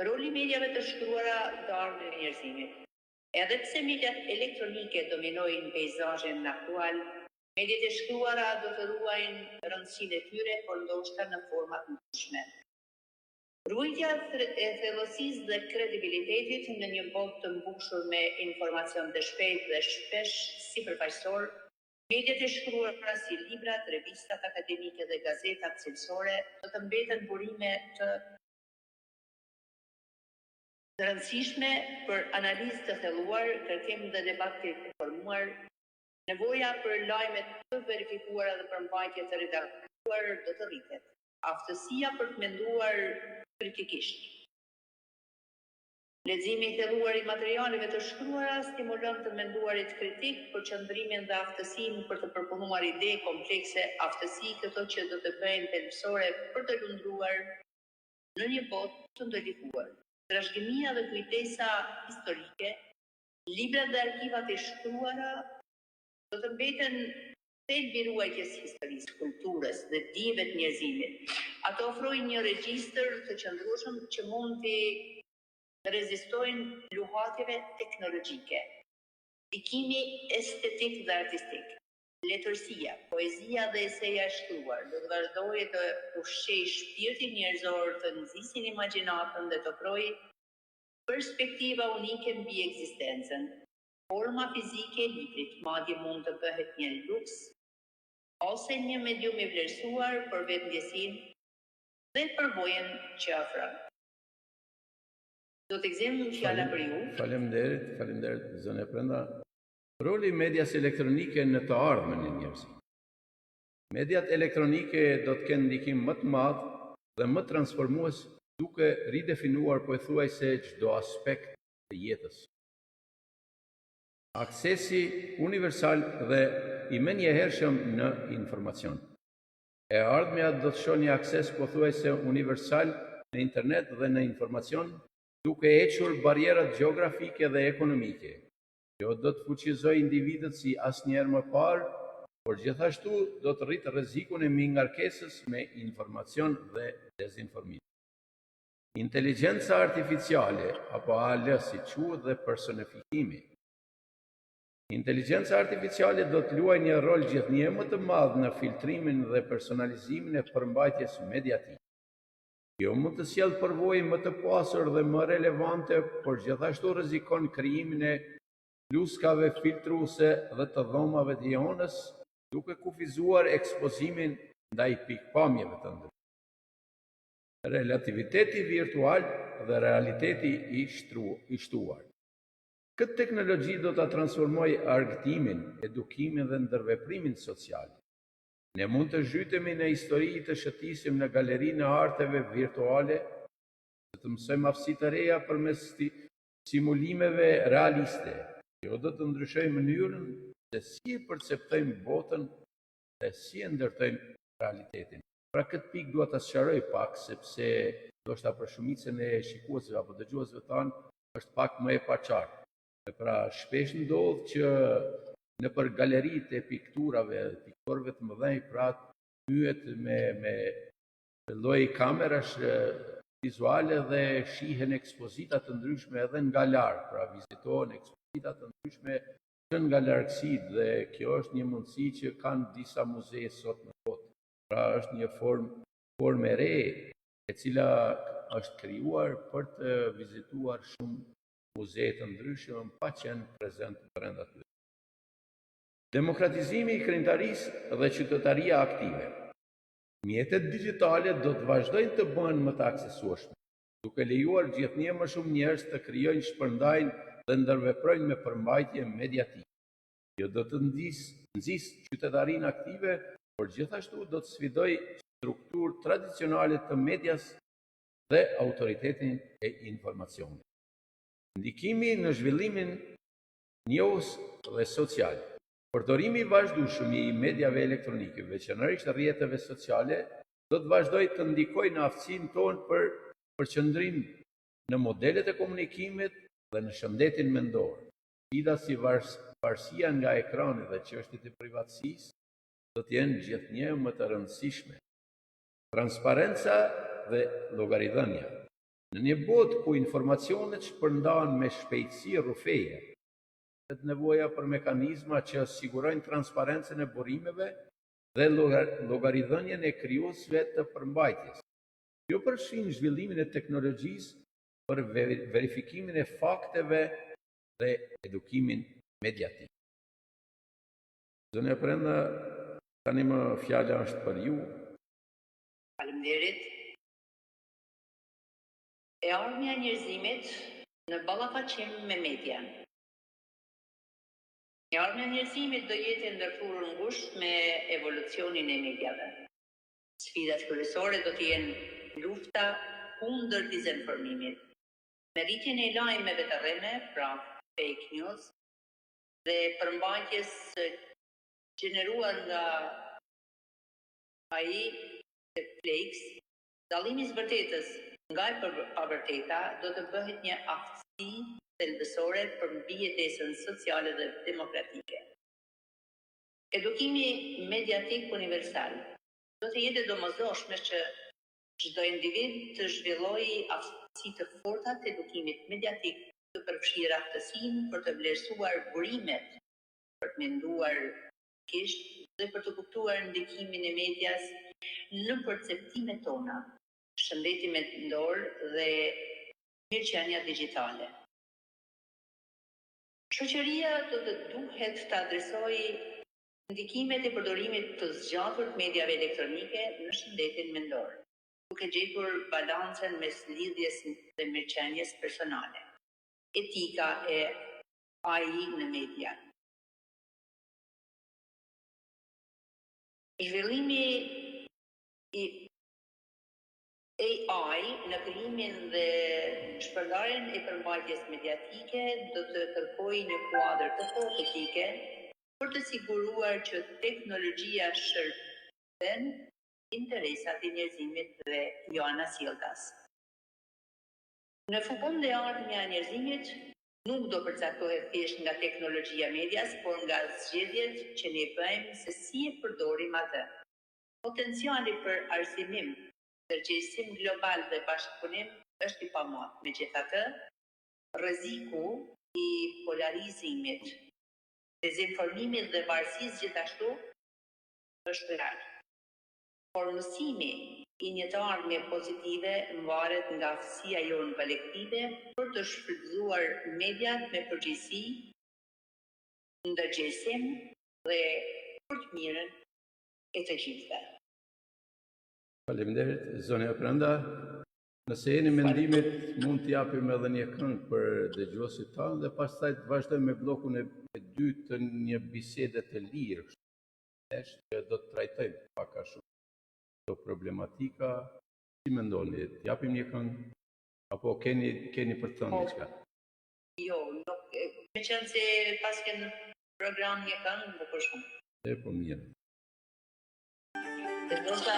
Roli i mediave të shkruara të ardhmen e njerëzimit. Edhe pse mediat elektronike dominojnë peizazhin aktual, mediat e shkruara do të ruajnë rëndësinë e tyre, por ndoshta në forma të ndryshme. Ruajtja e thellësisë dhe kredibilitetit në një botë të mbushur me informacion të shpejtë dhe shpesh sipërfaqësor, mediat e shkruara si librat, revistat akademike dhe gazetat cilësore do të mbeten burime të rëndësishme për analizë të thelluar, kërkim dhe debat të informuar, nevoja për lajme të verifikuara dhe për mbajtje të redaktuar do të rritet. Aftësia për të menduar kritikisht. Leximi i thelluar i materialeve të shkruara stimulon të menduarit kritik për qëndrimin dhe aftësinë për të përpunuar ide komplekse, aftësi këto që do të bëjnë thelbësore për të lundruar në një botë të ndërlikuar. Trashëgimia dhe kujtesa historike Librat dhe arkivat e shkruara do të mbeten thelbi i ruajtjes historisë, kulturës dhe dijeve të njerëzimit. Ato ofrojnë një regjistër të qëndrueshëm që mund të rezistojnë luhatjeve teknologjike. Ndikimi estetik dhe artistik, letërsia, poezia dhe eseja e shkruar do të vazhdojë të ushqejë shpirtin njerëzor, të nxisin imagjinatën dhe të ofrojë perspektiva unike mbi ekzistencën. Forma fizike e librit madje mund të bëhet një luks ose një medium i vlerësuar për vetëndjesinë dhe përvojën që ofron. Do të gëzojmë fjala për ju. Faleminderit, zënë Prenda. Roli i medias elektronike në të ardhmen e njerëzit. Mediat elektronike do të kenë ndikim më të madh dhe më transformues duke ridefinuar pothuajse çdo aspekt të jetës. Aksesi universal dhe i menjëhershëm në informacion. E ardhmja do të shohë një akses pothuajse universal në internet dhe në informacion, duke hequr barierat gjeografike dhe ekonomike. Kjo do të fuqizojë individët si asnjëherë më parë, por gjithashtu do të rritë rrezikun e mingarkesës me informacion dhe dezinformim. Inteligjenca artificiale, apo AL si quhet, dhe personifikimi. Inteligjenca artificiale do të luajë një rol gjithnjë më të madh në filtrimin dhe personalizimin e përmbajtjes mediatike. Kjo mund të sjellë përvojë më të pasur dhe më relevante, por gjithashtu rrezikon krijimin e luskave filtruese dhe të dhomave të jonës, duke kufizuar ekspozimin ndaj pikpamjeve të ndryshme. Relativiteti virtual dhe realiteti i shtuar. Këtë teknologji do të transformojë argëtimin, edukimin dhe ndërveprimin social. Ne mund të zhytemi në histori të shëtisim në galerinë e arteve virtuale, të mësojmë aftësi të reja përmes simulimeve realiste. Kjo do të ndryshojë mënyrën se si e perceptojmë botën dhe si e ndërtojmë realitetin. Pra këtë pikë dua ta sqaroj pak, sepse ndoshta për shumicën e shikuesve apo dëgjuesve tanë është pak më e paqartë. Pra shpesh ndodh që nëpër galeritë e pikturave, piktorëve të mëdhenj, pra hyet me lloj kamerash vizuale dhe shihen ekspozita të ndryshme edhe nga larg, pra vizitohen ekspozita të ndryshme që nga largësitë, dhe kjo është një mundësi që kanë disa muzeje sot në botë. Pra është një formë e re e cila është krijuar për të vizituar shumë muze të ndryshme pa qenë prezent brenda tyre. Demokratizimi i krijimtarisë dhe qytetaria aktive. Mjetet digjitale do të vazhdojnë të bëhen më të aksesueshme, duke lejuar gjithnjë më shumë njerëz të krijojnë, shpërndajnë dhe ndërveprojnë me përmbajtje mediatike. Kjo do të nxjisë qytetarinë aktive, por gjithashtu do të sfidojë strukturë tradicionale të medias dhe autoritetin e informacionit. Ndikimi në zhvillimin njohës dhe social. Përdorimi i vazhdueshëm i mediave elektronike, veçanërisht rrjeteve sociale, do të vazhdojë të ndikojë në aftësinë tonë për përqendrim në modelet e komunikimit dhe në shëndetin mendor. Sfida si varësia nga ekrani dhe çështjet e privatësisë do të jenë gjithnjë më të rëndësishme. Transparenca dhe llogaridhënia. Në një botë ku informacionet shpërndahen me shpejtësi rrufeje, është nevoja për mekanizma që sigurojnë transparencën e burimeve dhe llogaridhënien e krijuesve të përmbajtjes. Kjo përfshin zhvillimin e teknologjisë për verifikimin e fakteve dhe edukimin mediatik. Zënë Prenda, tani më fjala është për ju. Faleminderit. E ardhmja e njerëzimit në ballafaqim me median. E ardhmja e njerëzimit do jetë ndërthurur ngushtë me evolucionin e mediave. Sfidat kryesore do të jenë lufta kundër dezinformimit, me rritjen e lajmeve të rreme, pra fake news, dhe përmbajtjes gjeneruar nga AI dhe fakes. Dallimi i vërtetës nga e pavërteta do të bëhet një aftësi thelbësore për mbijetesën sociale dhe demokratike. Edukimi mediatik universal do të jetë domosdoshme që çdo individ të zhvillojë aftësi të forta të edukimit mediatik, të përfshirë aftësinë për të vlerësuar burimet, për të menduar kritikisht dhe për të kuptuar ndikimin e medias në perceptimet tona, shëndetin mendor dhe mirëqenia digjitale. Shoqëria do të duhet të adresojë ndikimet e përdorimit të zgjatur të mediave elektronike në shëndetin mendor, duke gjetur balancën mes lidhjes dhe mirëqenies personale. Etika e AI në media. Zhvillimi i AI në krijimin dhe shpërndarjen e përmbajtjes mediatike do të kërkojë një kuadër të fortë etike për të siguruar që teknologjia shërben interesat e njerëzimit dhe jo anasjelltas. Në futboll e ardhmja e njerëzimit nuk do përcaktohet thjesht nga teknologjia e medias, por nga zgjedhjet që ne bëjmë se si e përdorim atë. Potenciali për arsimim, tërgjegjësim global dhe bashkëpunim është i pamohur. Megjithatë, rreziku i polarizimit, dezinformimit dhe varësisë gjithashtu është real. Formësimi i një të ardhmje pozitive varet nga aftësia jonë kolektive për të shfrytzuar mediat me përgjegjësi, ndërgjegjësim dhe për të mirën e të gjithëve. Faleminderit, zonja Pranda. Nëse jeni mendimit, mund të japim edhe një këngë për dëgjuesit tanë dhe pastaj të vazhdojmë me blokun e dytë të një bisede të lirë, që do të trajtojmë pak a shumë këto problematika. Si mendoni, të japim një këngë apo keni për të thënë diçka? Jo, nuk, me qenë se pas kënë program një këngë, do për shumë. Po mirë. Dhe do të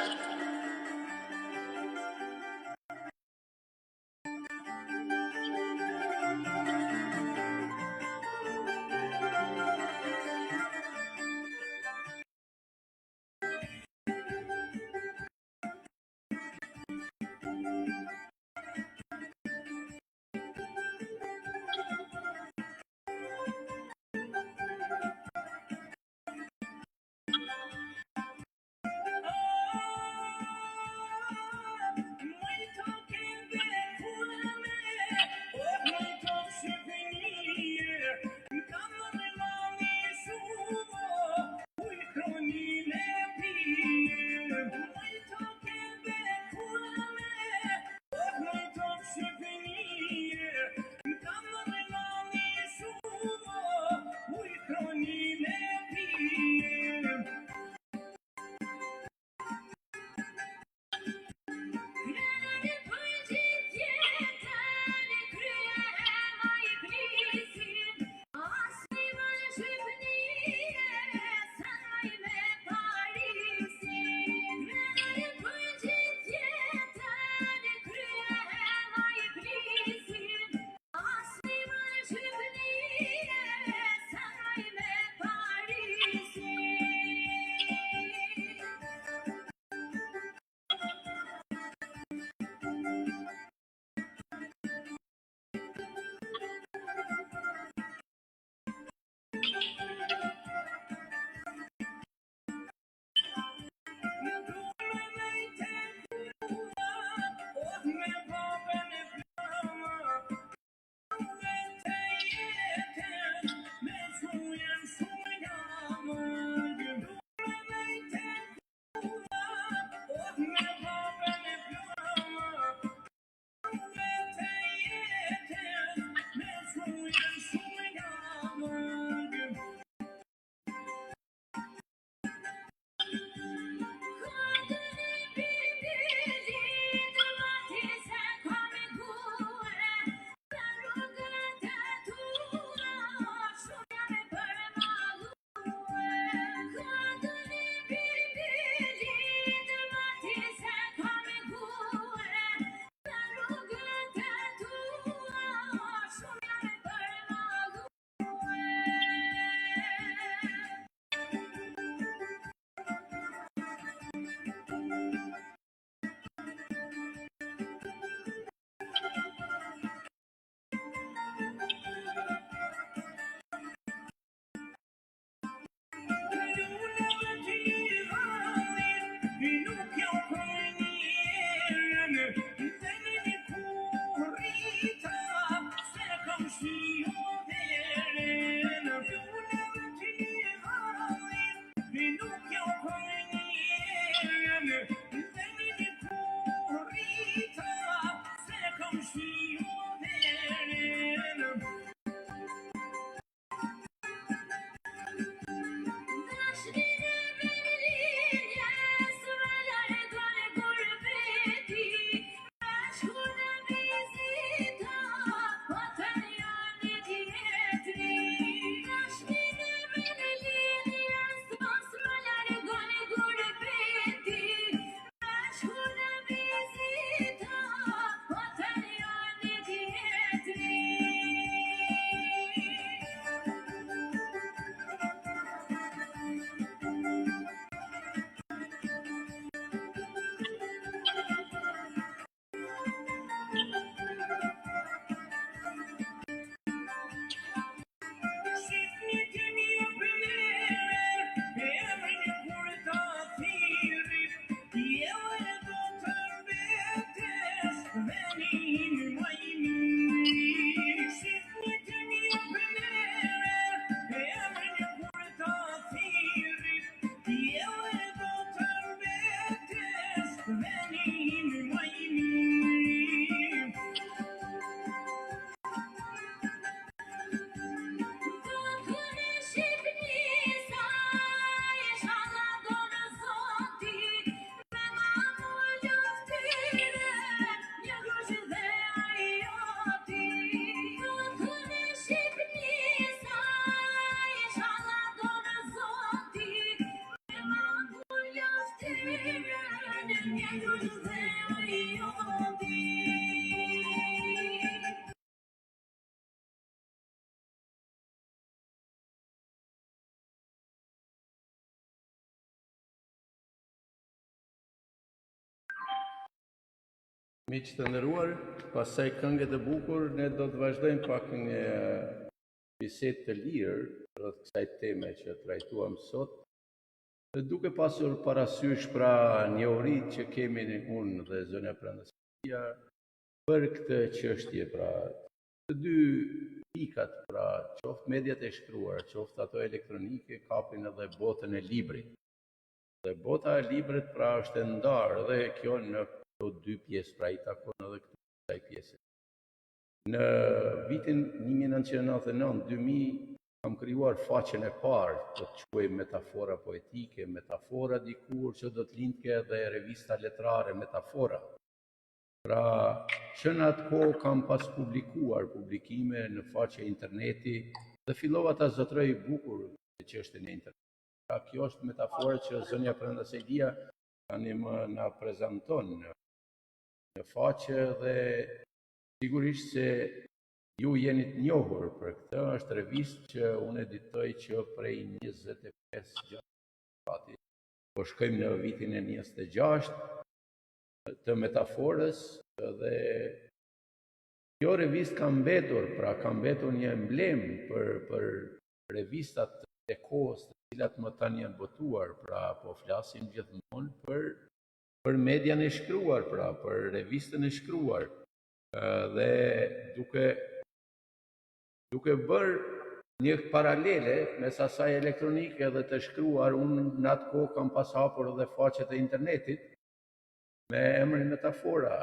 Miq të nderuar, pasaj këngët e bukur, ne do të vazhdojmë pak një bisedë të lirë rreth kësaj teme që trajtuam sot, duke pasur parasysh pra njohuritë që kemi unë dhe zonja Prandësia për këtë çështje, pra të dy pikat, pra qoftë mediat e shkruara, qoftë ato elektronike, kapin edhe botën e librit. Dhe bota e librit pra është e ndarë dhe kjo në këto dy pjesë, pra i takon edhe kësaj pjese. Në vitin 1999-2000 kam krijuar faqen e parë, do të quaj metafora poetike, metafora dikur që do të lindke edhe revista letrare Metafora. Pra që në atë kohë kam pas publikime në faqe interneti dhe fillova ta zotroj bukur në çështjen e internetit. Pra kjo është metafora që zonja Prandësia tani më na prezanton në faqe dhe sigurisht se ju jeni të njohur për këtë. Është revistë që unë editoj që prej 25 gjatë, po shkojmë në vitin e 26 të metaforës dhe kjo revistë ka mbetur, pra ka mbetur një emblem për revistat e kohës të cilat më tani janë botuar, pra po flasim gjithmonë për median e shkruar, pra për revistën e shkruar. Dhe duke bërë një paralele mes asaj elektronike dhe të shkruar, unë në atë kohë kam pas hapur edhe faqet e internetit me emrin Metafora.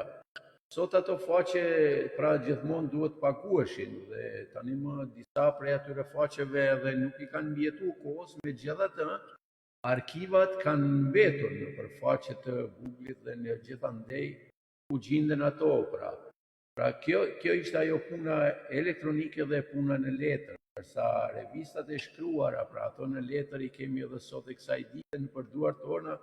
Sot ato faqe pra gjithmonë duhet paguheshin dhe tani më disa prej atyre faqeve edhe nuk i kanë mbijetuar kohës, megjithatë arkivat kanë mbetur nëpër faqet të Google-it dhe në gjithandej ku gjinden ato pra. Pra kjo ishte ajo puna elektronike dhe puna në letër, ndërsa revistat e shkruara, pra ato në letër i kemi edhe sot e kësaj dite nëpër duart tona,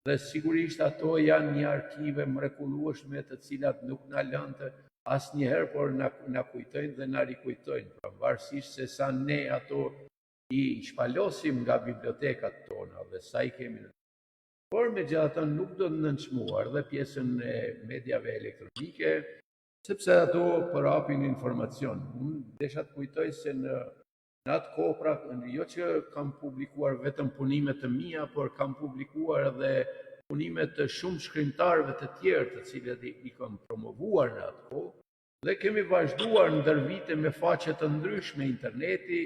dhe sigurisht ato janë një arkive mrekullueshme të cilat nuk na lënë asnjëherë, por na kujtojnë dhe na rikujtojnë, pra varësisht se sa ne ato i shpalosim nga bibliotekat tona dhe sa i kemi në. Por megjithatë nuk do të nënçmuar dhe pjesën e mediave elektronike, sepse ato përhapin informacion. Unë desha të kujtoj se në atë kohë, pra, jo që kam publikuar vetëm punime të mia, por kam publikuar edhe punime të shumë shkrimtarëve të tjerë, të cilët i kam promovuar në atë kohë, dhe kemi vazhduar ndër vite me faqe të ndryshme interneti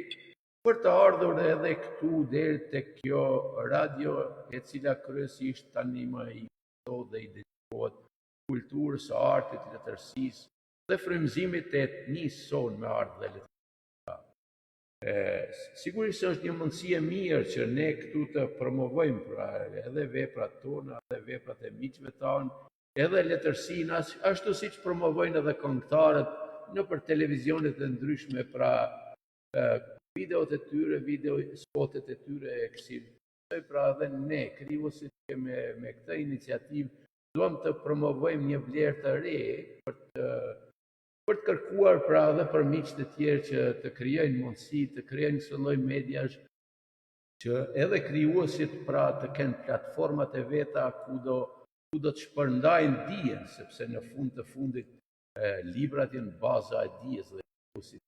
për të ardhur edhe këtu deri tek kjo radio, e cila kryesisht tani më i thotë dhe i dedikohet kulturës, artit, letërsisë dhe frymëzimit të etnisë sonë me art dhe letërsi. Sigurisht është një mundësi e mirë që ne këtu të promovojmë pra edhe veprat tona, edhe veprat e miqve tanë, edhe letërsinë, ashtu siç promovojnë edhe këngëtarët nëpër televizionet e ndryshme, pra videot e tyre, video spotet e tyre e kësaj. Pra edhe ne krijuesit që me këtë iniciativë duam të promovojmë një vlerë të re për të kërkuar pra edhe për miqtë e tjerë që të krijojnë mundësi, të krijojnë këto lloj mediash që edhe krijuesit pra të kenë platformat e veta ku do të shpërndajnë dijen, sepse në fund të fundit librat janë baza e dijes dhe krijuesit.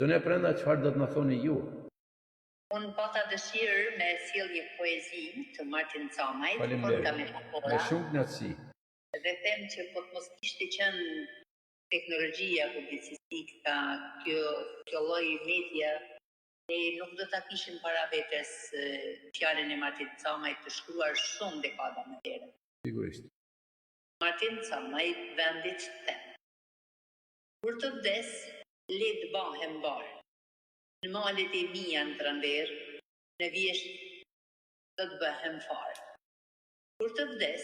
Zonja Prenda, çfarë do të na thoni ju? Unë pata dëshirë me sjell një poezi të Martin Camajt, Faleminderit. Me shumë kënaqësi. Dhe them që po të mos kishte qenë teknologjia publicistika, kjo lloj media, ne nuk do ta kishim para vetes fjalën e Martin Camajt të shkruar shumë dekada më herë. Sigurisht. Martin Camajt vendit them. Kur të vdes, le të bahem bar. Në malet e mia në Trander, në vjesht do të bëhem far. Kur të vdes,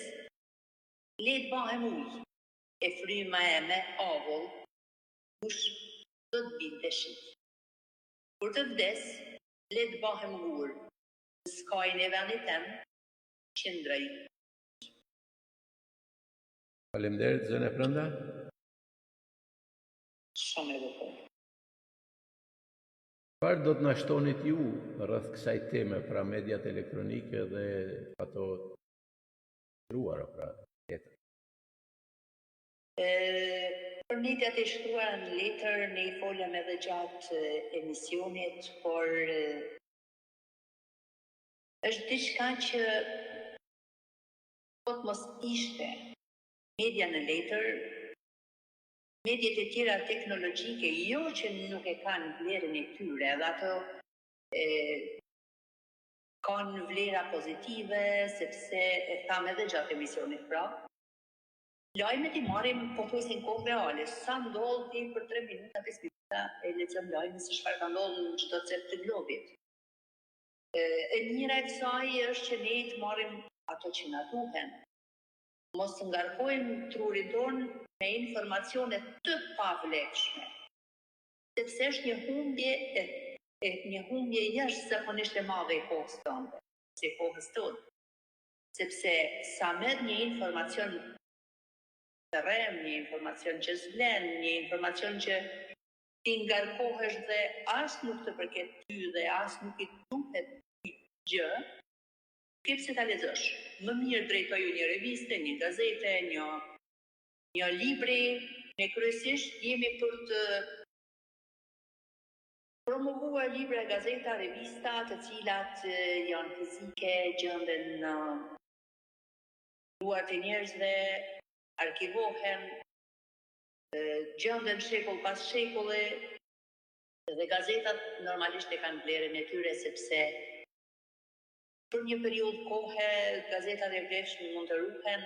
le të bahem ujë, e fryma e me avull, kush do të binte shi. Kur të vdes, le të bahem gur, në skajnë e vendit tem, qëndroj. Faleminderit, zonja Prenda. Shumë e bukur. Çfarë do të na shtonit ju rreth kësaj teme, pra mediat elektronike dhe ato shkruara, pra tjetër. Për mediat e shkruara në letër, ne I folëm edhe gjatë emisionit, por është diçka që po të mos ishte media në letër, mediat e tjera teknologjike, jo që nuk e kanë vlerën e tyre, edhe ato kanë vlera pozitive, sepse e tham edhe gjatë emisionit pra, lajmet I marrim pothuajse në kohë reale, sa ndodhi për 3 minuta, 5 minuta e lexojmë lajmin se çfarë ka ndodhur në çdo cep të globit. E mira e kësaj është që ne të marrim ato që na duhen. Mos të ngarkojmë trurin tonë me informacione të pavlefshme, sepse është një humbje jashtëzakonisht e madhe e kohës tonë, si kohës tonë. Sepse sa merr një informacion të rrem, një informacion që s'vlen, një informacion që ti ngarkohesh dhe as nuk të përket ty dhe as nuk I duhet gjë, ke pse ta lexosh. Më mirë drejtoju një reviste, një gazete, një libri, ne kryesisht jemi për të promovuar libra, gazeta, revista, të cilat janë fizike, gjenden në duart e njerëzve, arkivohen, gjenden shekull pas shekulli, dhe gazetat normalisht e kanë vlerën e tyre sepse për një periudhë kohe gazetat e vlefshme mund të ruhen,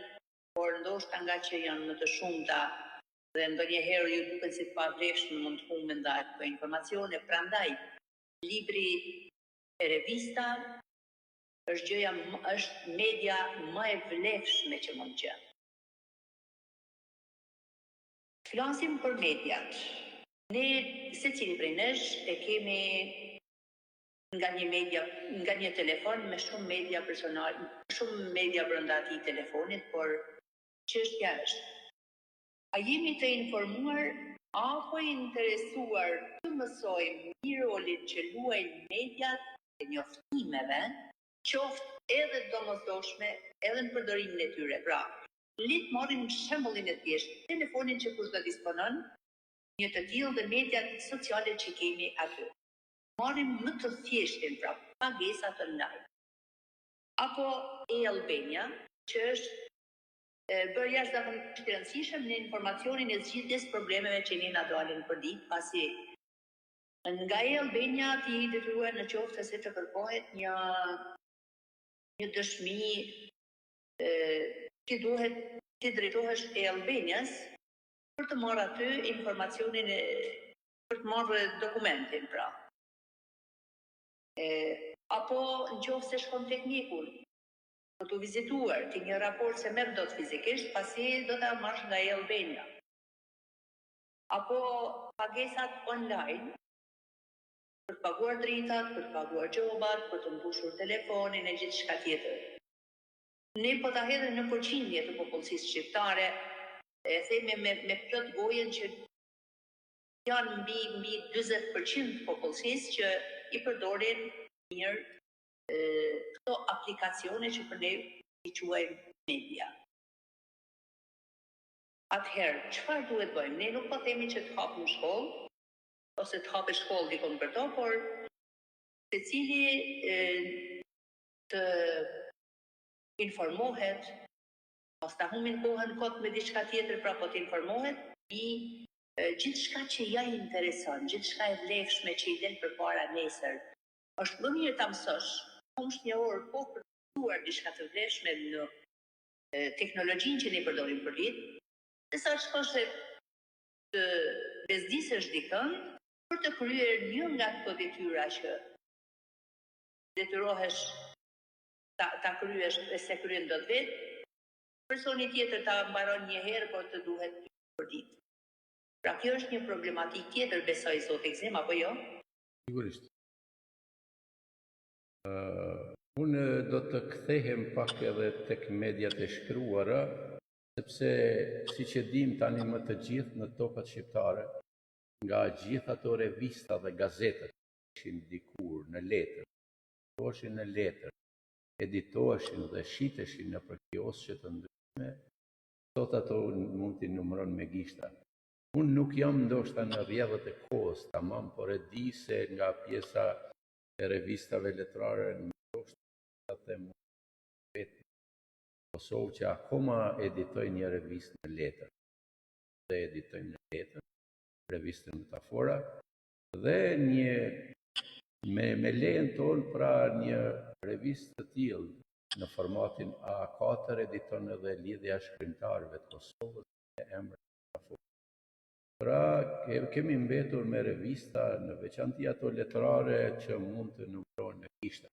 por ndoshta nga që janë më të shumta dhe ndonjëherë ju duket si të pavlefshme mund të humben dhe ato informacione, prandaj libri e revista është media më e vlefshme që mund të gjë. Flasim për mediat. Ne secili prej nesh e kemi nga një telefon me shumë media personal, shumë media brenda atij telefonit, por çështja është: a jemi të informuar apo interesuar të mësojmë një rolin që luajnë mediat e njoftimeve, qoftë edhe domosdoshme, edhe në përdorimin e tyre. Pra, le të marrim shembullin e thjeshtë, telefonin që kushdo disponon, një të tillë dhe mediat sociale që kemi aty. Marrim më të thjeshtin, pra, pagesat online. Apo e-Albania, që është bërë jashtëzakonisht I rëndësishëm në informacionin e zgjidhjes problemeve që ne na dalin për ditë, pasi nga e-Albania ti I detyruar në qoftë se të kërkohet një dëshmi, ti drejtohesh e-Albanias për të marrë aty informacionin për të marrë dokumentin, pra. Apo në qoftë se shkon teknikun, për të vizituar, ti një raport se merr dot fizikisht, pasi do ta marrësh nga e-Albania. Apo pagesat online, për të paguar dritat, për të paguar gjobat, për të mbushur telefonin e gjithçka tjetër. Ne po ta hedhim në përqindje të popullsisë shqiptare, e themi me plot gojen që janë mbi 40% të popullsisë që I përdorin mirë këto aplikacione që për ne I quajmë media. Atëherë, çfarë duhet bëjmë? Ne nuk po themi që të hapim shkollë, ose të hapë shkollë dikon për to, por secili të informohet, mos ta humbin kohën kot me diçka tjetër, pra po të informohet I gjithçka që ja intereson, gjithçka e vlefshme që I del përpara nesër. Është më mirë ta mësosh, humsh një orë kohë për të mësuar diçka të vlefshme në teknologjinë që ne përdorim për ditë, sesa shkosh të bezdisësh dikën për të kryer një nga këto detyra që detyrohesh ta kryesh e se kryen dot vetë, personi tjetër ta mbaron një herë, por të duhet për ditë. Pra kjo është një problematikë tjetër, besoj zot Gzim, apo jo? Sigurisht. Unë do të kthehem pak edhe tek mediat e shkruara, sepse siç e dim tani më të gjithë në tokat shqiptare, nga gjithë ato revista dhe gazetat ishin dikur në letër, editoheshin dhe shiteshin në kiosqe të ndryshme, sot ato mund t'i numëron me gishta. Unë nuk jam ndoshta në rrjedhët e kohës, tamam, por e di se nga pjesa e revistave letrare ndoshta them vetë Kosovë që akoma editojnë një revistë në letër. Dhe editojnë në letër, revistën Metafora, dhe me lejen tonë pra një revistë të tillë në formatin A4 editon edhe lidhja shkrimtarëve të Kosovës me emrin Metafora. Pra kemi mbetur me revista në veçanti ato letrare që mund të numërohen me gishta.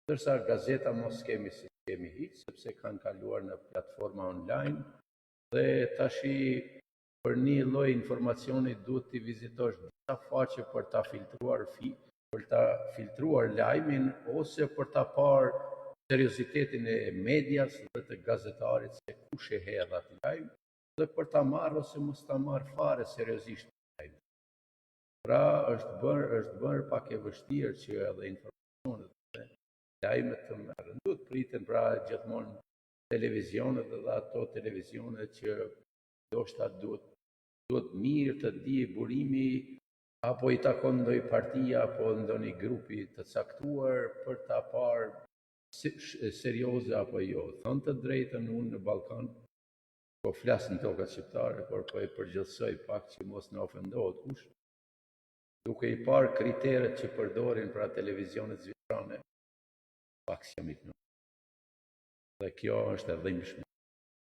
Ndërsa gazeta mos kemi si kemi hiç, sepse kanë kaluar në platforma online dhe tashi për një lloj informacioni duhet të vizitosh disa faqe për ta filtruar lajmin ose për ta parë seriozitetin e medias dhe të gazetarit se kush e hedh atë lajm dhe për ta marrë ose mos ta marrë fare seriozisht lajmin. Pra është bërë pak e vështirë që edhe informacionet dhe lajmet të merren. Duhet priten pra gjithmonë televizionet dhe ato televizionet që ndoshta duhet mirë të di burimi apo i takon ndonjë partia apo ndonjë grupi të caktuar për ta parë serioze apo jo. Thonë të drejtën unë në Ballkan po flas në tokat shqiptare, por po e përgjithsoj pak që mos në ofendohet kush. Duke i parë kriteret që përdorin pra televizionet zvitrane, pak s'jam i kënaqur. Dhe kjo është e dhimbshme.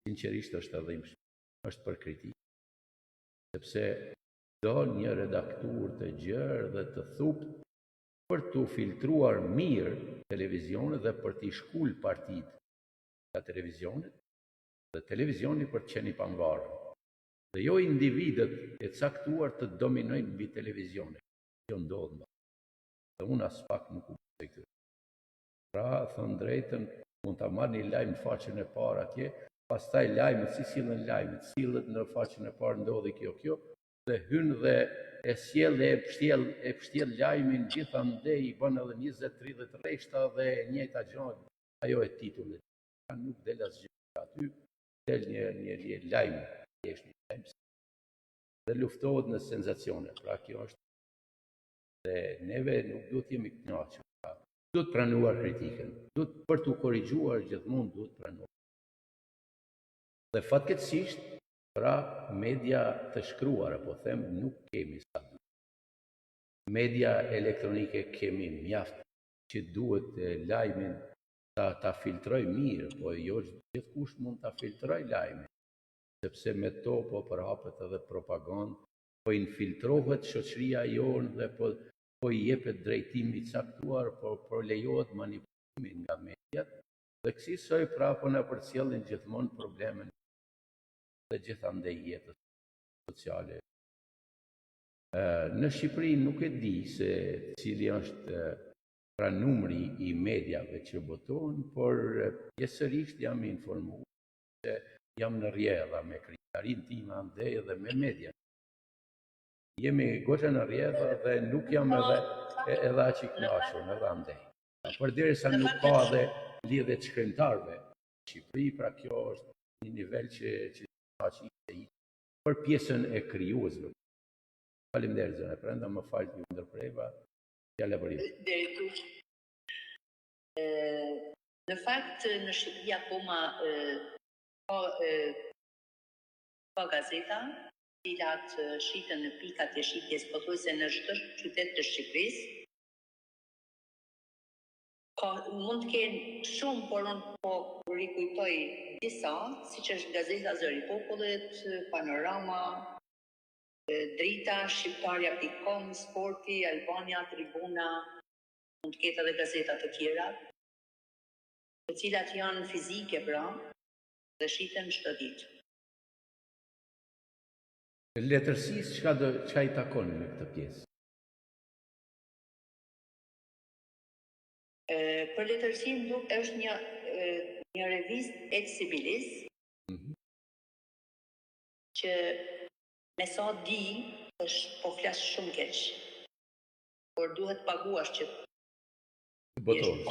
Sinqerisht është e dhimbshme. Është për kritikë. Sepse do një redaktur të gjerë dhe të thupt për të filtruar mirë televizionet dhe për t'i shkull partitë nga televizionet dhe televizioni për të qenë i pavarur. Dhe jo individët e caktuar të dominojnë mbi televizionet. Jo ndodh më. Dhe unë as pak nuk u bëj këtë. Pra, thënë drejtën, mund ta marrë një lajm në faqen e parë atje, pastaj lajmet si sillen lajmet, sillet në faqen e parë ndodhi kjo, dhe hyn dhe e sjell e pështjell lajmin gjithandej i bën edhe 20-30 rreshta dhe e njëjta gjë, ajo e titullit. Nuk del asgjë aty, del një lajm, thjesht një lajm. Dhe luftohet në senzacione. Pra kjo është. Dhe neve nuk duhet jemi kënaqur. Duhet pranuar kritikën. Duhet për t'u korrigjuar gjithmonë duhet pranuar. Dhe fatkeqësisht, pra media të shkruara, po them, nuk kemi sa duhet. Media elektronike kemi mjaft që duhet lajmin ta filtroj mirë, po jo gjithkush mund ta filtroj lajmin, sepse me to po përhapet edhe propagandë, po infiltrohet shoqëria jonë dhe po i jepet drejtimi i caktuar, po lejohet manipulimi nga mediat, dhe kësaj prapo na përcjellin gjithmonë problemen dhe gjithandej jetës sociale. Në Shqipëri nuk e di se cili është pra numri i mediave që botohen, por pjesërisht jam informuar se jam në rrjedha me krijarinë time andej dhe me media. Jemi goxha në rrjedha dhe nuk jam edhe aq i kënaqur edhe andej. Përderisa nuk ka edhe lidhje të shkrimtarëve në Shqipëri, pra kjo është një nivel që për pjesën e krijuesve. Faleminderit zënë Prenda, më fal që ju ndërpreva. Fjala për ju. Në fakt në Shqipëri akoma ka gazeta, cilat shiten në pikat e shitjes pothuajse në çdo qytet të Shqipërisë. Mund të kenë shumë, por unë po rikujtoj disa, siç është Gazeta Zëri i Popullit, Panorama, Drita, Shqiptarja.com, Sporti, Albania, Tribuna, mund të ketë edhe gazeta të tjera, të cilat janë fizike pra dhe shiten çdo ditë. Letërsisë çka i takon me këtë pjesë? Për letërsinë është një revistë ex-sibilis që me sa di është po flas shumë keq. Por duhet paguash që të botosh.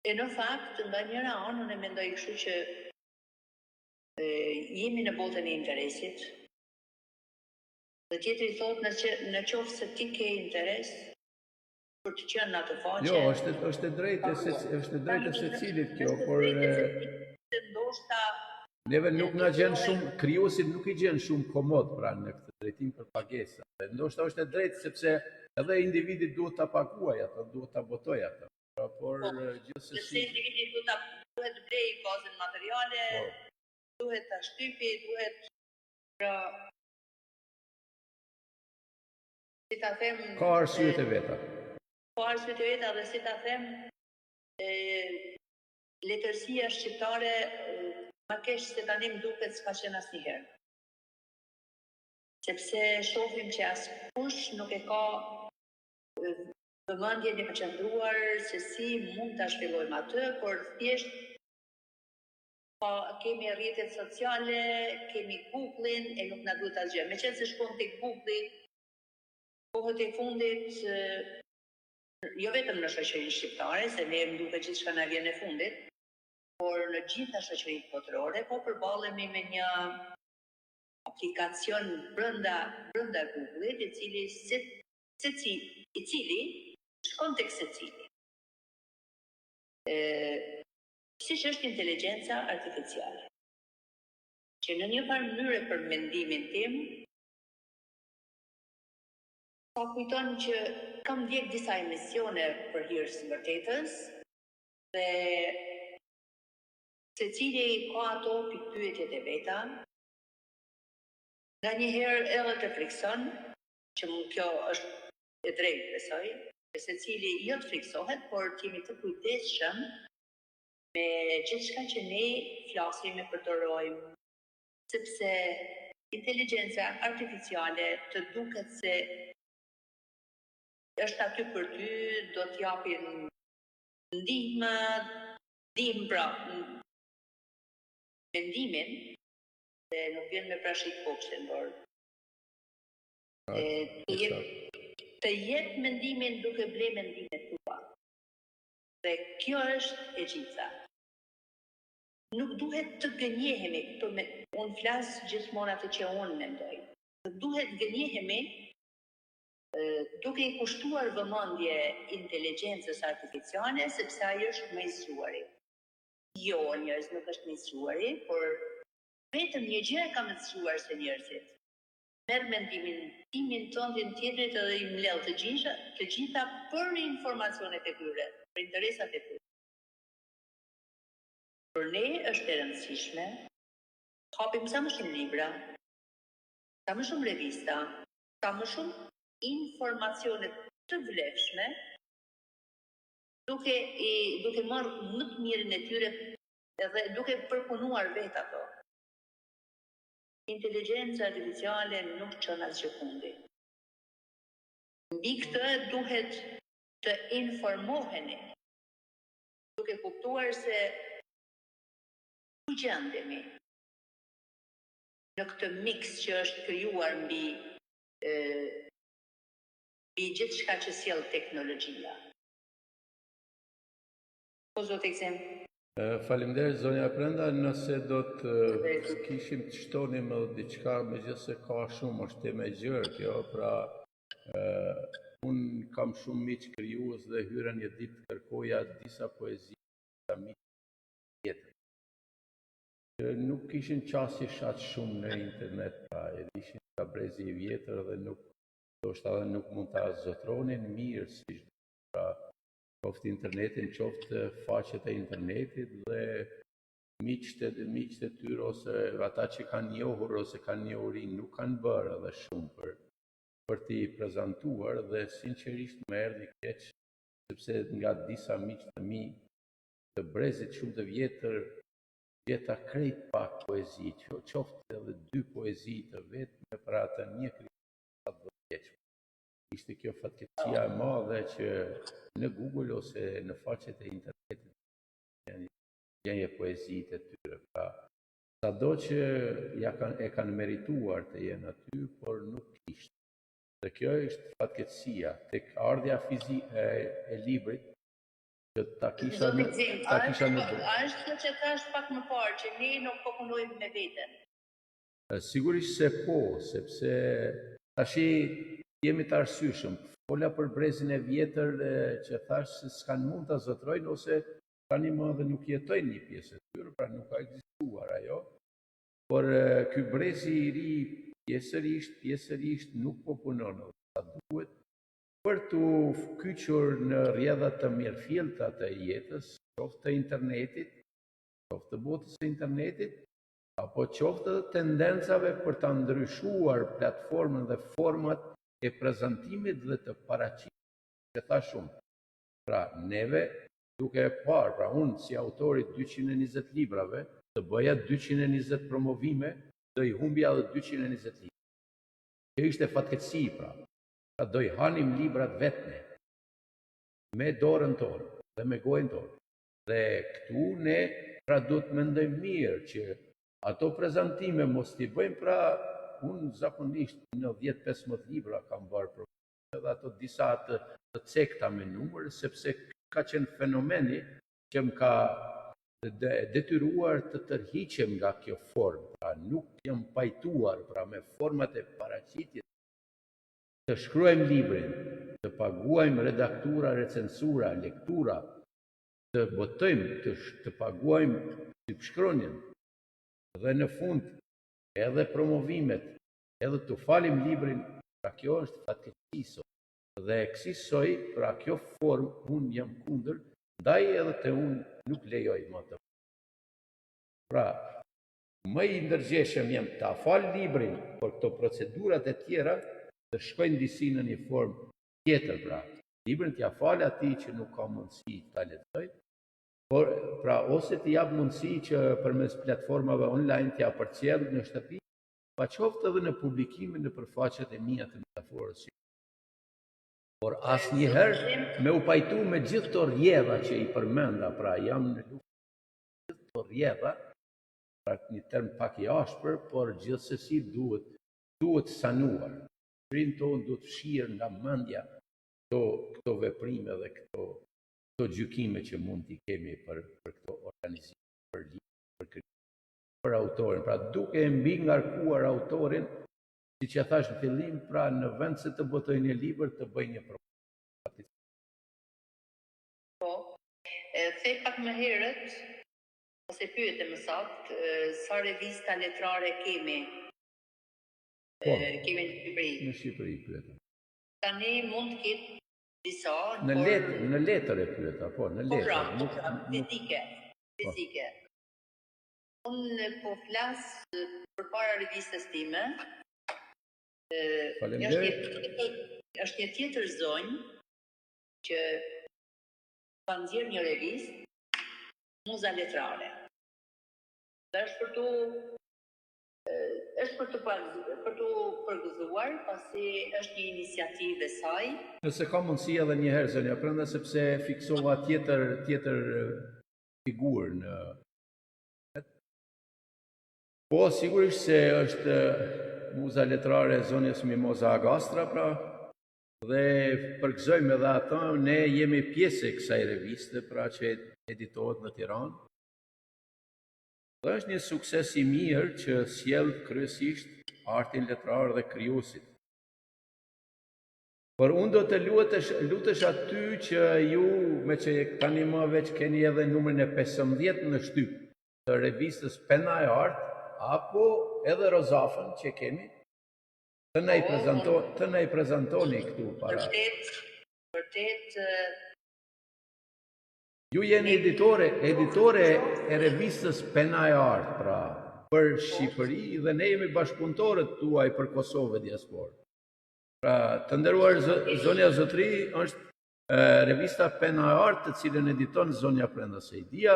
E në fakt, nga njëra anë, unë mendoj kështu që jemi në botën e interesit, dhe tjetri thot në qoftë se ti ke interes për të qenë në atë faqe. Jo, është e drejtë se cilit kjo, por ndoshta neve nuk na gjen shumë, krijuesit nuk i gjen shumë komod pra në këtë drejtim për pagesa. Ndoshta është e drejtë sepse edhe individi duhet ta paguajë ato, duhet ta botojë ato. Por gjithsesi sepse individi duhet të blejë bazën materiale, duhet ta shtypi, duhet pra si ta them, ka arsyet e veta. Ka arsyet e veta dhe si ta them, letërsia shqiptare ma keq se tani më duket s'ka qenë asnjëherë. Sepse shohim që askush nuk e ka vëmendjen e përqendruar se si mund ta zhvillojmë atë, por thjesht kemi rrjetet sociale, kemi Google-in e nuk na duhet asgjë. Meqense shkon tek Google-i, kohët e fundit, jo vetëm në shoqërinë shqiptare, se ne më duket gjithçka na vjen e fundit, por në gjitha shoqëritë botërore, po përballemi me një aplikacion brenda Google-it, i cili shkon tek secili. Siç është inteligjenca artificiale, që në një farë mënyrë për mendimin tim, pa kujton që kam ndjek disa emisione për hir të vërtetës dhe secili ka ato pikpyetjet e veta. Nga njëherë edhe të frikson, që kjo është e drejtë besoj, se secili jo të friksohet, por të jemi të kujdesshëm me gjithçka që ne flasim e përdorojmë, sepse inteligjenca artificiale të duket se është aty për ty, do t'japin ndihmë pra mendimin, dhe nuk vjen me prashik kokshtin, por të jep mendimin duke ble mendimet tua. Dhe kjo është e gjitha. Nuk duhet të gënjehemi, unë flas gjithmonë atë që unë mendoj. Nuk duhet gënjehemi duke i kushtuar vëmendje inteligjencës artificiale, sepse ajo është më i zgjuari. Jo, njerëz nuk është më i zgjuari, por vetëm një gjë e ka më të zgjuar se njerëzit. Merr mendimin timin tëndin tjetrit edhe i mbledh të gjitha për informacionet e tyre, për interesat e tyre. Për ne është e rëndësishme, hapim sa më shumë libra, sa më shumë revista, sa më shumë informacione të vlefshme, duke marrë më të mirën e tyre edhe duke përpunuar vetë ato. Inteligjenca artificiale nuk çon asgjë fundi. Mbi këtë duhet të informoheni, duke kuptuar se ku gjendemi në këtë mix që është krijuar mbi gjithçka që sjell teknologjia. Po zot Eksem. Faleminderit zonja Prenda, nëse do të kishim të shtonim edhe diçka, megjithëse ka shumë, është temë e gjerë kjo, pra unë kam shumë miq krijues dhe hyra një ditë kërkoja disa poezi nga miq tjetër. Nuk kishin qasje shatë shumë në internet, pra e dishin nga brezi i vjetër dhe ndoshta edhe nuk mund ta zotronin mirë si pra qoftë internetin, qoftë faqet e internetit dhe miqtë e tyre ose ata që kanë njohur ose kanë njohuri nuk kanë bërë edhe shumë për t'i prezantuar dhe sinqerisht më erdhi keq sepse nga disa miq të mi të brezit shumë të vjetër gjeta krejt pak poezi, qoftë edhe 2 poezi të vetme për atë një krijues të vjeç. Ishte kjo fatkeqësia e madhe që në Google ose në faqet e internetit janë poezitë e tyre. Pra, sado që e kanë merituar të jenë aty, por nuk ishte. Dhe kjo është fatkeqësia tek ardhja fizike e librit, që ta kisha Zoti Gzim, ta kisha në a është kjo që thash pak më parë, që ne nuk po punojmë me veten? Sigurisht se po, sepse tashi jemi të arsyeshëm. Fola për brezin e vjetër që thash se s'kan mund ta zotrojnë ose tani më dhe nuk jetojnë një pjesë e tyre, pra nuk ka ekzistuar ajo. Por ky brezi i ri pjesërisht nuk po punon sa duhet për të kyçur në rrjedhat të mirëfjellta të jetës, qoftë të internetit, qoftë të botës së internetit, apo qoftë të tendencave për të ndryshuar platformën dhe format e prezantimit dhe të paraqitjes që thash unë. Pra, neve duke e parë, pra unë si autori 220 librave, të bëja 220 promovime, do i humbja edhe 220 libra. Kjo ishte fatkeqësi, pra do i hanim librat vetme, me dorën tonë dhe me gojën tonë. Dhe këtu ne pra do të mendojmë mirë që ato prezantime mos t'i bëjmë, pra unë zakonisht në 10-15 libra kam bërë promovime dhe ato disa të cekta me numër, sepse ka qenë fenomeni që më ka detyruar të tërhiqem nga kjo formë, pra nuk jam pajtuar pra me format e paraqitjes, të shkruajmë librin, të paguajmë redaktura, recensura, lektura, të botojmë, të paguajmë shkronjën, dhe në fund edhe promovimet, edhe të falim librin, pra kjo është fatkeqësi sot. Dhe kësaj, pra kjo formë unë jam kundër, ndaj edhe të unë nuk lejoj më të. Pra, më i ndërgjeshëm jam ta fal librin, por këto procedurat e tjera të shkojnë disi në një formë tjetër, pra. Librin t'ja fal atij që nuk ka mundësi ta lexoj, por pra ose t'i jap mundësi që përmes platformave online t'ja përcjell në shtëpi, pa qoftë edhe në publikime në përfaqet e mia të metaforës. Por asnjëherë me u pajtu me gjithë këto rrjedha që i përmenda, pra jam në luftë me gjithë këto rrjedha, pra një term pak i ashpër, por gjithsesi duhet sanuar. Shpirin tonë duhet fshirë nga mendja këto veprime dhe këto gjykime që mund t'i kemi për këto organizime, për librin, për autorin. Pra duke mbi ngarkuar autorin, siç e thash në fillim, pra në vend se të botojë një libër, të bëjë një program. Po, the pak më herët, ose pyete më saktë, sa revista letrare kemi? Kemi në Shqipëri. Në Shqipëri pyeta. Tani mund të ketë disa në letër e pyeta, po, në letër. Fizike. Unë po flas përpara revistës time. Është një tjetër zonjë që ka nxjerrë një revistë, Muza Letrare. Dhe është për të përgëzuar, pasi është një iniciativë e saj. Nëse ka mundësi edhe një herë, zonja Prenda, sepse fiksova tjetër figurë në... Po, sigurisht se është Muza Letrare e zonjës Mimoza Agastra, pra, dhe përgëzojmë edhe ata, ne jemi pjesë e kësaj reviste, pra që editohet në Tiranë. Dhe është një sukses i mirë që sjell kryesisht artin letrar dhe krijuesit. Por unë do të lutesh aty që ju, me që tani më veç keni edhe numrin e 15 në shtyp të revistës Pena e Art, apo edhe Rozafën që kemi, të na i prezantoni këtu para. Vërtet. Ju jeni editore e revistës Pena e Art, pra, për Shqipëri, dhe ne jemi bashkëpunëtorët tuaj për Kosovë dhe diasporë. Pra, të nderuar zonja Zotri, është revista Pena e Art, të cilën editon zonja Prenda Sejdia,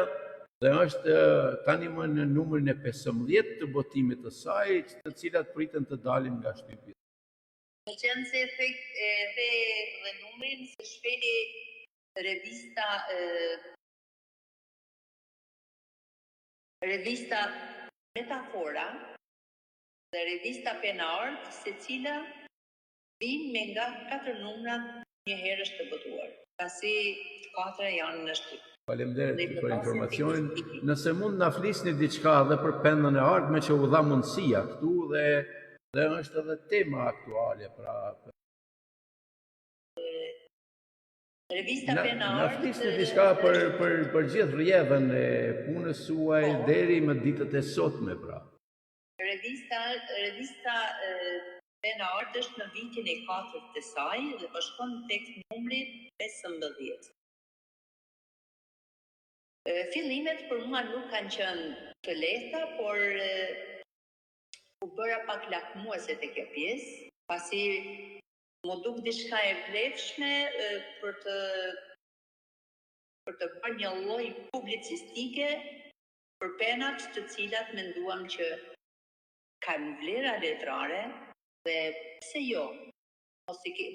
dhe është tani më në numrin e 15 të botimit të saj, të cilat pritën të dalin nga shtypja. Në qenë se the dhe numrin, se shpeli revista Metafora dhe revista Pena Art, secila vinë me nga 4 numra një herë është të botuar. pasi të katra janë në Shqipëri. Faleminderit për informacionin. Nëse mund na flisni diçka edhe për pendën e ardhme që u dha mundësia këtu dhe është edhe tema aktuale, pra Revista Pena na Art flisni diçka për gjithë rrjedhën e punës suaj deri më ditët e sotme, pra. Revista Pena Art është në vitin e 4 të saj dhe po shkon tek numri 15. Fillimet për mua nuk kanë qenë të lehta, por u bëra pak lakmuese te kjo pjesë, pasi më duk diçka e vlefshme për të bërë një lloj publicistike për penat të cilat menduam që kanë vlera letrare dhe pse jo,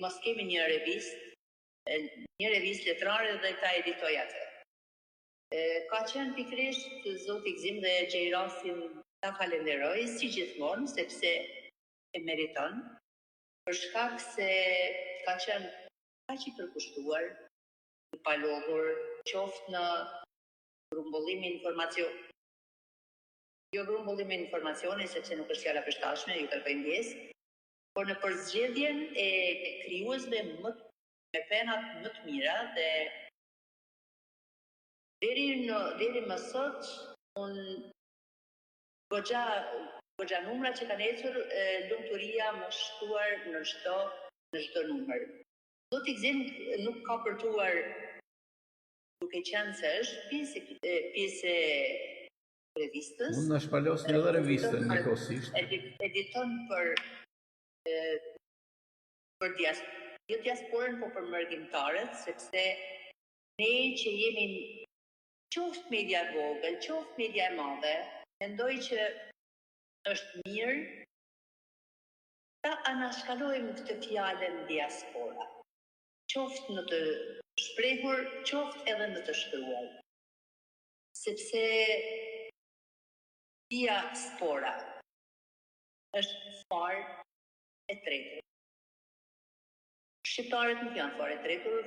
mos kemi një revistë letrare dhe ta editoj atë. Ka qenë pikërisht zoti Gzim dhe Xheirasin ta falenderoj si gjithmonë sepse e meriton, për shkak se ka qenë kaq i përkushtuar, i palodhur, qoftë në grumbullimin informacion. Jo grumbullimin informacioni, sepse nuk është fjala përshtatshme, ju kërkoj ndjesë, por në përzgjedhjen e krijuesve me penat më të mira dhe deri më sot unë goxha numra që kanë ecur, lumturia më shtuar në çdo numër. Zoti Gzim nuk ka përtuar, duke qenë se është pjesë e revistës. Mund na shpalosni edhe revistën njëkohësisht. Editon për diasporën, po për mërgjimtarët, sepse ne që jemi qoftë media e vogël, qoftë media e madhe, mendoj që është mirë ta anashkalojmë këtë fjalën diaspora, qoftë në të shprehur, qoftë edhe në të shkruar. Sepse diaspora është farë e tretur. Shqiptarët nuk janë farë e tretur,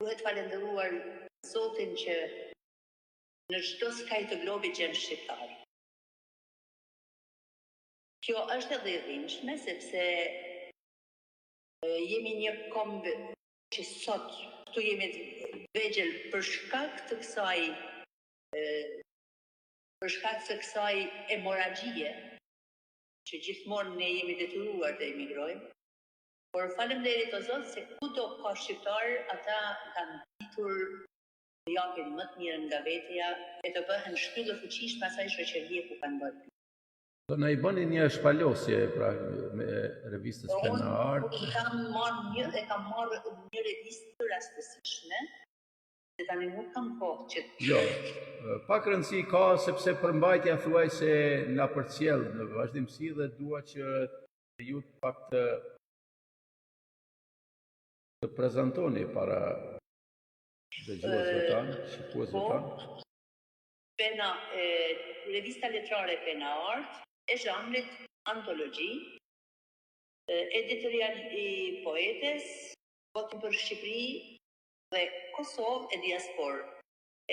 duhet falenderuar Zotin që në çdo skaj të globit që janë shqiptarë. Kjo është edhe e dhimbshme, sepse jemi një kombë që sot këtu jemi vegjël për shkak të kësaj hemoragjie që gjithmonë ne jemi detyruar të emigrojmë. Por faleminderit o Zot se kudo ka shqiptar, ata kanë ditur të japin më të mirën nga vetja e të bëhen shtyllë fuqishme asaj shoqërie ku kanë bërë. Do na I bëni një shpalosje pra me revistës Pena Art. Unë kam marrë një revistë të rastësishme, se tani nuk kam kohë që Jo, pak rëndësi ka sepse përmbajtja thuaj se na përcjell në vazhdimsi dhe dua që ju pak të prezantoni para dëgjuesve tanë, shikuesve tanë. Revista letrare Pena Art e zhanrit antologji, editorial I poetes, votim për Shqipëri dhe Kosovë e diasporë.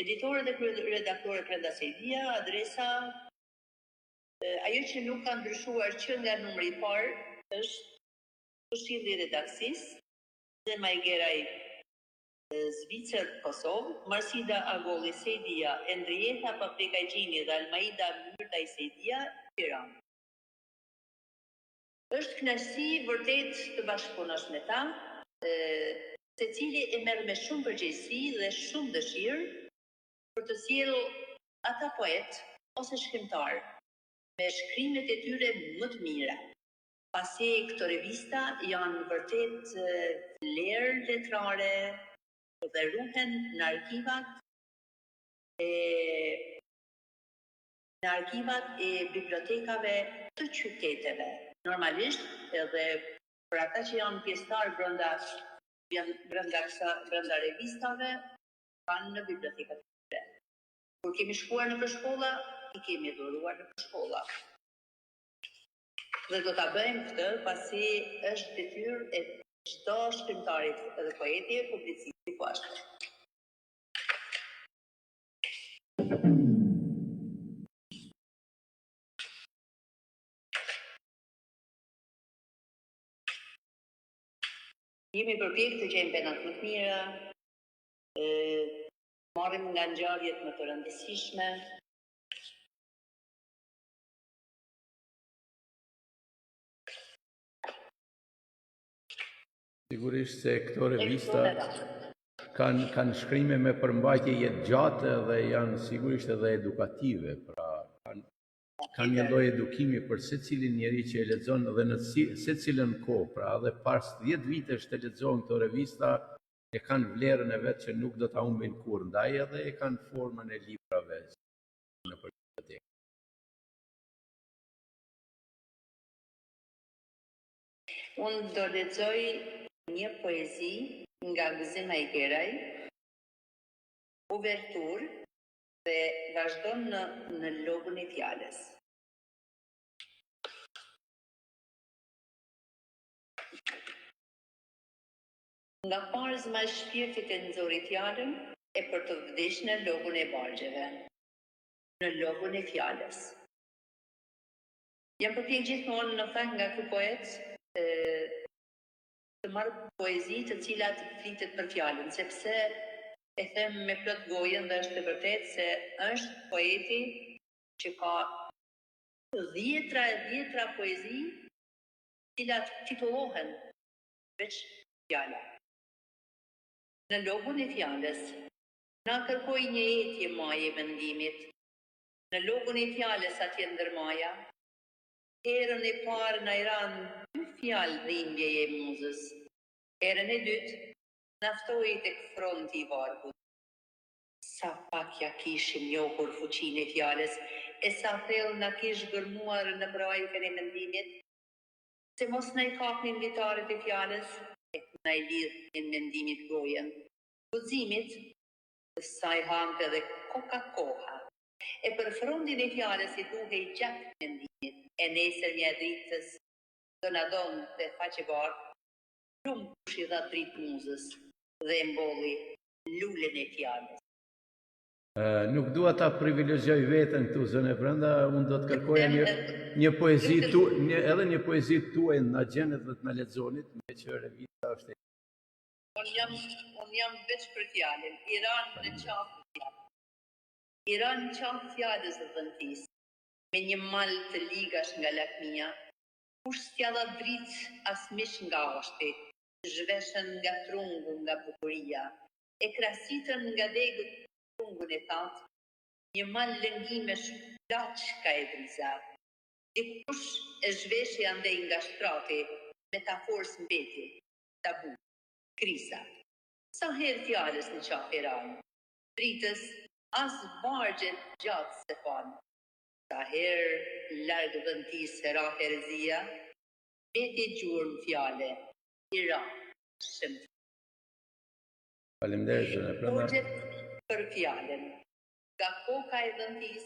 Editore dhe redaktore Krenda Sejdia, adresa, ajo që nuk ka ndryshuar që nga numri I parë është Këshilli I Redaksis, dhe Majgeraj Zvicër Kosovë, Marsida Agolli Sejdia, Endrieta Paprikajgjini dhe Almaida Myrdaj Sejdia, Tiranë. Është kënaqësi vërtet të bashkëpunosh me ta, secili e merr me shumë përgjegjësi dhe shumë dëshirë për të sjellë ata poet ose shkrimtar me shkrimet e tyre më të mira. Pasi këto revista janë vërtet vlerë letrare dhe ruhen në arkivat e bibliotekave të qyteteve. Normalisht edhe për ata që janë pjesëtar brenda revistave, kanë në bibliotekat e tyre. Kur kemi shkuar në shkolla, I kemi dhuruar në shkolla. Dhe do ta bëjmë këtë pasi është detyrë e çdo shkrimtarit edhe poeti e publicisti po ashtu. Jemi përpjekë të gjejmë penat më të mira, marrim nga ngjarjet më të rëndësishme. Sigurisht se këto revista kanë shkrime me përmbajtje jetë gjatë dhe janë sigurisht edhe edukative, pra kanë një lloj edukimi për secilin njeri që e lexon dhe në secilën kohë, pra edhe pas 10 vitesh të lexojnë këto revista, e kanë vlerën e vet që nuk do ta humbin kurrë, ndaj edhe e kanë formën e librave në bibliotekë. Unë do lexoj një poezi nga Gëzim Ajgeraj, Uvertur, dhe vazhdon në logën e fjalës. Nga parzma e shpirtit e nxori fjalën e për të vdesh në logën e bargjeve, në logën e fjalës. Jam përpjek gjithmonë në fakt nga ky poet të marr poezi të cilat flitet për fjalën, sepse e them me plot gojën dhe është e vërtetë se është poeti që ka dhjetra poezi cilat titullohen veç fjala. Në logën e fjalës na kërkoi një etje maje mendimit. Në logën e fjalës atje ndërmaja, herën e parë na i ran dy fjalë dhimbje e muzës. Herën e dytë naftoi tek fronti i vargut. Sa pak ja kishim njohur fuqinë e fjalës, e sa thellë na kish gërmuar në brajtjen e mendimit, se mos na i kapnin litaret e fjalës, e na i lidhnin mendimit gojën. Guximit, sa i hante dhe koha. E për frontin e fjalës i duhej gjatë mendimit, e nesër një dritës do na donte faqe bardhë, shumë kush i dha dritë muzës dhe e mbolli lulen e fjalës. Nuk dua ta privilegjoj veten këtu zënë brenda, unë do të kërkoja një poezi edhe një poezi tuaj na gjeni dhe të na lexonit, me që revista është. Unë jam veç për fjalën. Iran në qafë fjalës. Iran në qafë fjalës dhe dhëntis, me një mal të ligash nga lakmia, kush s'ja dha dritë as mish nga ashti, zhveshën nga trungu nga bukuria, e krasitën nga degët trungun e thatë, një mal lëngimesh plaq ka e drizat. Dikush e zhveshi andej nga shtrati, metaforë s'mbeti, tabu, krisa. Sa herë fjalës në qafë Iran, dritës as bargjet gjatë se fanë. Sa herë largë dhëntis hera herezia, beti gjurëm fjale, Iran, shëmë. Faleminderit zënë brenda. Borgjet për fjalen, nga koka e dhëntis,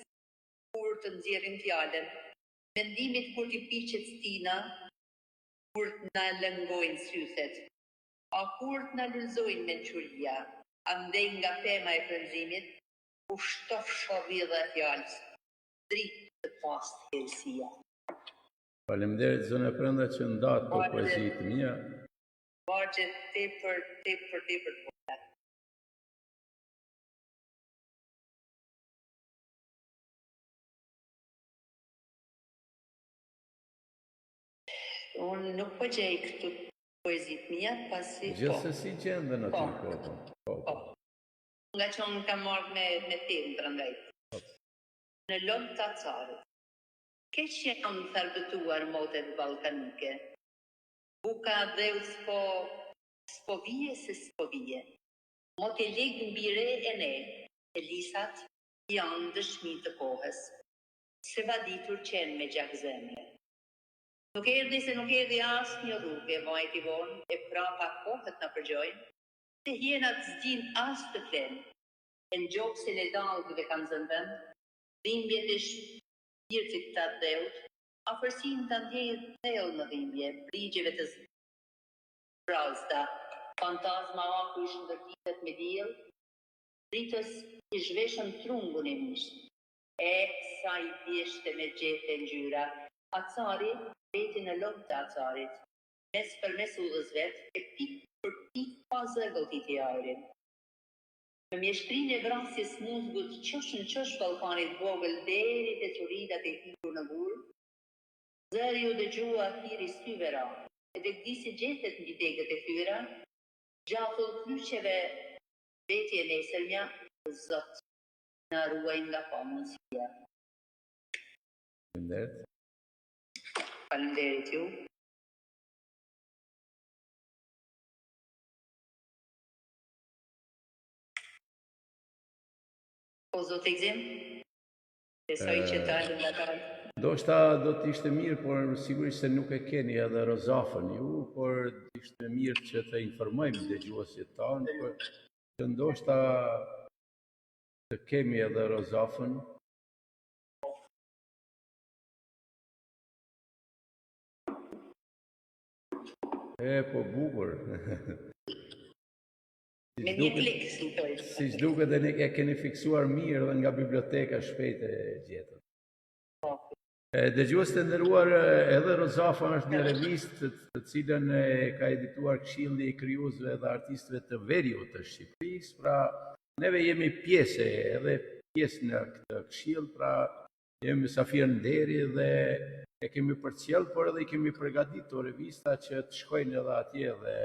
kur të nxjerrin fjalen, mendimit kur t'i piqet stina, kur t'na lëngojnë sythet, a kur t'na lulzojnë me quria, andej nga pema e frënximit, u shtof shorridha e fjalës, dritë të pastë helësia. Faleminderit zënë brenda që ndat të poezit mia. Bargjet tepër të vogla. Unë nuk po gjej këtu poezit mia, pasi Gjithsesi gjende në ty po. Nga që unë kam marrë me temë prandaj. Në lodë të acarit, keq janë tharbëtuar motet balkanike. Buka dhe s'po vije se s'po vije. Mote legë mbi re e ne, e lisat janë dëshmi të kohës. Se vaditur qenë me gjak zemre. Nuk erdi se nuk erdi asë një rrugë, vajti vonë, e prapa kohët në përgjojnë, se hjenat s'gjin asë të flenë, e në gjokë se le dalgëve kanë zëndën, dhimbjet e shpirtit të dheut, afërsin të ndjejë thellë në dhimbje, brigjeve të Prazda, fantazma aku i shëndërtitet me diell, dritës i zhveshëm trungun e mishë, e sa i pjeshte me gjete ngjyra, acari veti në lopë të acarit, mes për mes udhës vetë, e pik për pik pa zëgëltit i ajrin. Me mjeshtrin e vrasjes muzgut qësh në qësh Ballkanit vogël deri te turidat e hyrur në gur, zëri u dëgjua thiri syve ra, e dhe gdisi gjetet mbi degët e thyra, gjatull kryqeve veti e nesërmja, Zot na ruaj nga pamundësia. Faleminderit. Faleminderit ju. Po zot Egzim? Besoj që dalë nga dalë. Ndoshta do të ishte mirë, por sigurisht se nuk e keni edhe Rozafën ju, por ishte mirë që të informojmë dëgjuesit tanë, por që ndoshta të kemi edhe Rozafën. Po bukur. Me një klik, si thoj. Si duket e ne e keni fiksuar mirë dhe nga biblioteka shpejt e gjetën. Dëgjues të nderuar, edhe Rozafa është një revistë të cilën ka edituar Këshilli i Krijuesve dhe Artistëve të Veriut të Shqipërisë. Pra, neve jemi pjesë edhe pjesë në këtë këshill, pra jemi mysafirë nderi dhe e kemi përcjell, por edhe i kemi përgatitur revista që të shkojnë edhe atje dhe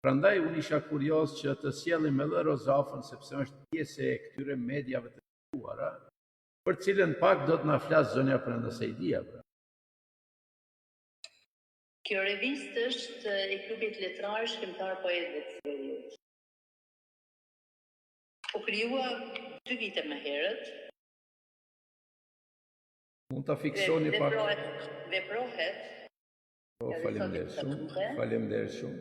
prandaj unë isha kurioz që të sjellim edhe Rozafën sepse është pjesë e këtyre mediave të shkuara, për cilën pak do të na flas zonja Brenda Sejdia. Kjo revistë është e klubit letrar shkrimtar poetëve të Veriut. U krijua 2 vite më herët. Mund ta fiksoni pak. Veprohet. Po, faleminderit shumë. Faleminderit shumë.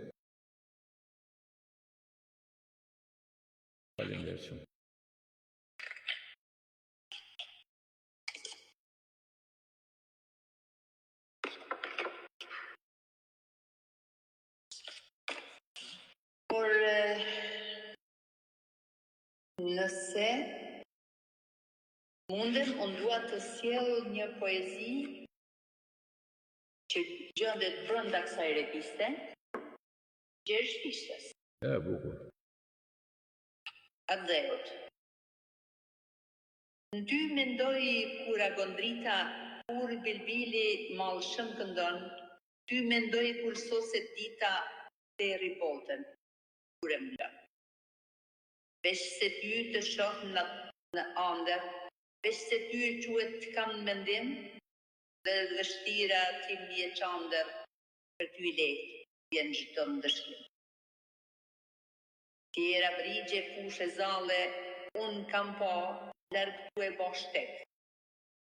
Faleminderit shumë. Por nëse mundem, unë dua të sjell një poezi që gjendet brenda kësaj reviste, Gjergj Fishtës. Bukur. Adheut. Në ty mendoj kur agondrita, kur bilbili mallshëm këndon, ty mendoj kur soset dita të ripotën, kur e mlë. Veç se ty të shoh në andër, veç se ty quet kam mendim, dhe vështira ti mje qandër, për ty lehtë, vjen çdo ndëshkim. Tjera brigje fushë zalle, unë kam pa, lërg tu e boshtek.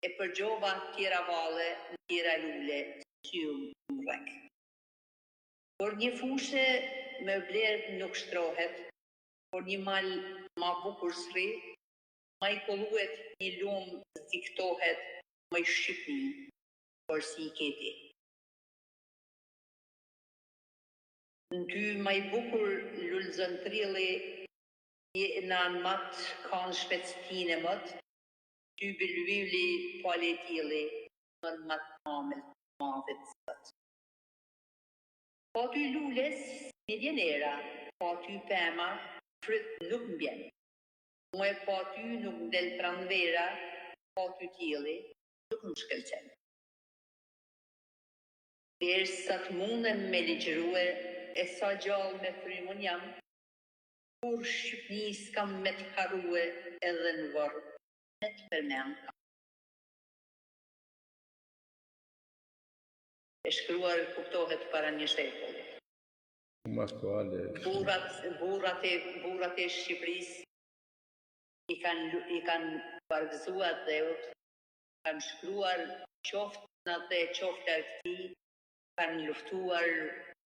E përgjova tjera valle, në tjera lule, syum në rek. Por një fushë me blerë nuk shtrohet, por një mal ma bukur sri, ma i kolluet një lumë ziktohet, ma i shqipni, por si i keti. Në ty ma i bukur lullëzën trilli, në anë matë kanë shpectine mëtë, ty bilvili paletili, në matë kamel madhet sëtë. Pa ty lulles, një djenera, pa ty pema, fryt nuk mbjen. Mu e pa ty nuk del pranvera, pa ty tjeli, nuk më shkelqen. Derisa të mundem me ligjërue, e sa gjallë me frymën jam, kur Shqipni s'kam me të harue edhe në vërë, me të përmen kam. E shkruar kuptohet para një shekulli. Burrat e Shqipërisë i kanë bargëzuar dheut, kanë shkruar qoftë në atë qoftë arkti, kanë luftuar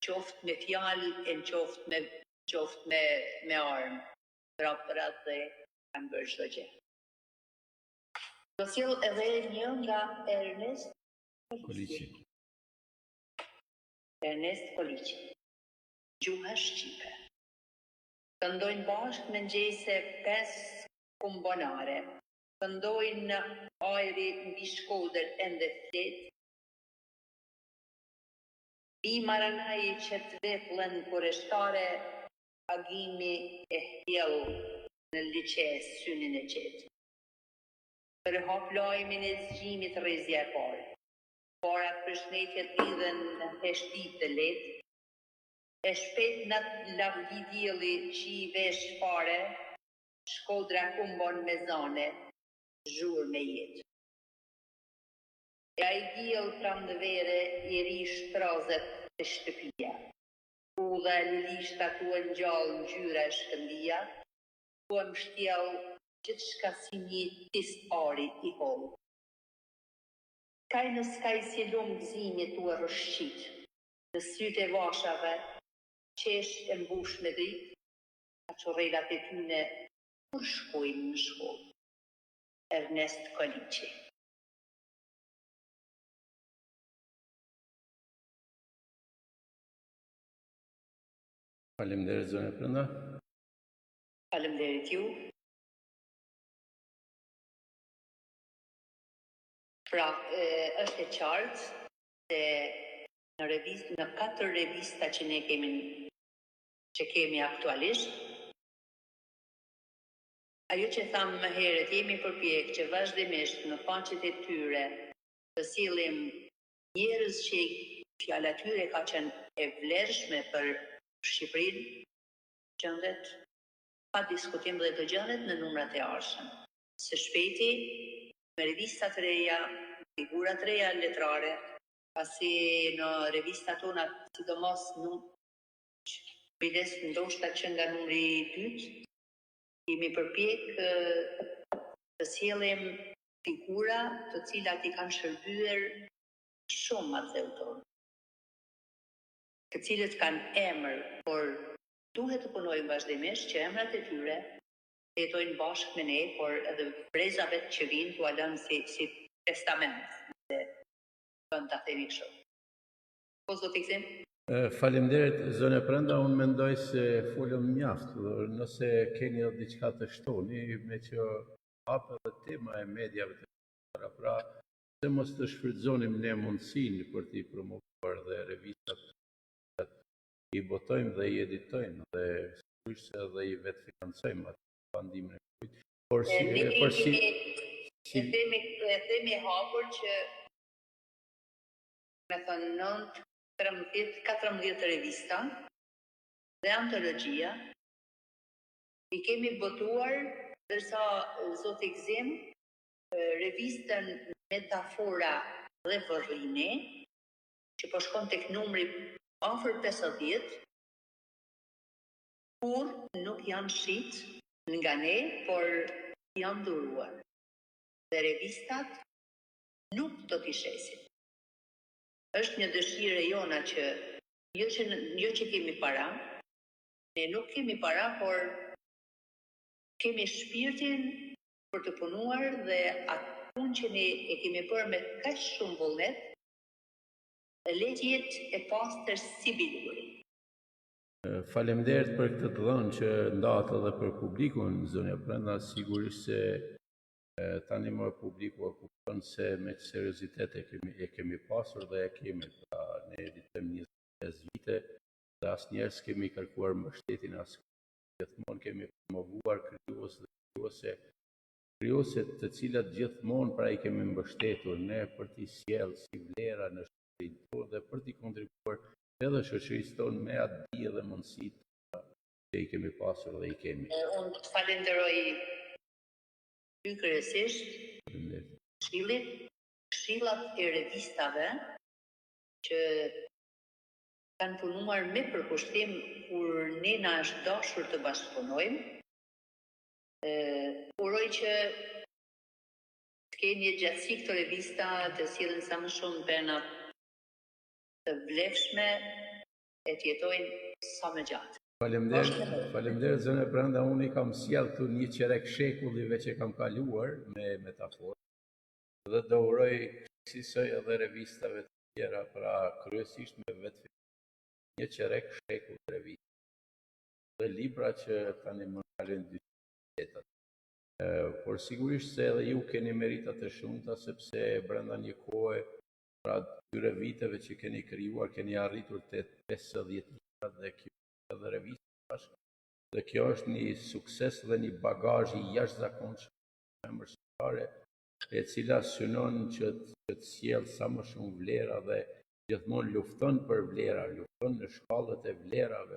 qoftë me fjalë e qoftë me armë. Prapërat dhe kanë bërë çdo gjë. Do sjell edhe një nga Ernest Koliçi. Ernest Koliçi. gjuha shqipe. Këndojnë bashkë në ngjese 5 kumbonare. Këndojnë ajri mbi Shkodër ende flet. I Maranaj që të vetlën kureshtare, agimi e hjell në liqes synin e qetë. Për hap lajmin e zgjimit rrezja e parë. Para përshëndetjet lidhen në heshtit të letë. E shpejt në lavdi dielli që i vesh fare, Shkodra kumbon me zane, zhur me jetë. E a i diell pram dhe vere i ri shtrazet të shtëpia. U dhe lilisht atuën gjallë në gjyra e shkëndia, ku e mshtjell gjithë shka si një tis ari i hollë. Kaj në skaj si lumë gzimit u e rëshqit, në sytë e vashave, qesh e mbush me dritë, a qorrelat e tyne kur shkojnë në shkollë. Ernest Koliqi. Faleminderit zone Prenda. Faleminderit ju. Pra, është e qartë se në 4 revista që ne kemi aktualisht, ajo që thamë më herët, jemi përpjekë që vazhdimisht në faqet e tyre të sillim njerëz që fjala tyre ka qenë e vlerëshme për Shqipërinë, gjendet pa diskutim dhe të gjendet në numrat e ardhshëm. Së shpejti, me revista të reja, figura të reja letrare, pasi në revista tona, sidomos biles ndoshta që nga numri 2, jemi përpjek të sjellim figura të cilat i kanë shërbyer shumë atë autor, të cilët kanë emër, por duhet të punojmë vazhdimisht që emrat e tyre të jetojnë bashkë me ne, por edhe brezave që vinë t'u lënë si testament, dhe bënd ta themi kështu. Po zot Iksim? Faleminderit zone Prenda, unë mendoj se folëm mjaft, nëse keni edhe diçka të shtoni, me që hapë edhe tema e medjave të tjera, pra se mos të shfrytëzonim ne mundësinë për t'i promovuar dhe revistat i botojmë dhe i editojmë dhe sigurisht se edhe i vetë financojmë atë pandimin e kujt. Por themi hapur që me thënë 14 revista dhe antologjia i kemi botuar, dërsa zot Iksim revistën Metafora dhe Vërrini, që po shkon tek numri afër 50, kur nuk janë shit nga ne, por janë dhuruar. Dhe revistat nuk do t'i shesin. Është një dëshire jona që jo që kemi para, ne nuk kemi para, por kemi shpirtin për të punuar dhe atë punë që ne e kemi bërë me kaq shumë vullnet, le të jetë e pastër si biluri. Faleminderit për këtë të dhënë që ndahet edhe për publikun, zonja Prenda, sigurisht se tani më publiku e kupton se me seriozitet e kemi pasur dhe e kemi, pra ne editojmë 25 vite dhe asnjëherë s'kemi kërkuar mbështetjen as gjithmonë kemi promovuar krijuese të cilat gjithmonë pra i kemi mbështetur ne për t'i sjellë si vlera në shoqërinë tonë dhe për t'i kontribuar edhe shoqërisë tonë me atë dije dhe mundësitë që i kemi pasur dhe i kemi. Unë të falenderoj ty kryesisht, këshillat e revistave që kanë punuar me përkushtim kur ne na është dashur të bashkëpunojmë. Uroj që të keni gjatësi këto revista të sillen sa më shumë pena të vlefshme e të jetojnë sa më gjatë. Faleminderit zone Prenda, unë i kam sjell këtu një qerek shekullive që kam kaluar me metaforë dhe do uroj kësaj edhe revistave të tjera, pra kryesisht me vetë një qerek shekull 3 vite. Dhe libra që tani më kalojnë 2 vjetat. Por sigurisht se edhe ju keni meritat e shumta, sepse brenda një kohe, pra 2 viteve që keni krijuar, keni arritur te 50 libra dhe kjo edhe revista bashkë. Dhe kjo është një sukses dhe një bagazh i jashtëzakonshëm femër shqiptare, e cila synon që të sjell sa më shumë vlera dhe gjithmonë lufton për vlera, lufton në shkallët e vlerave,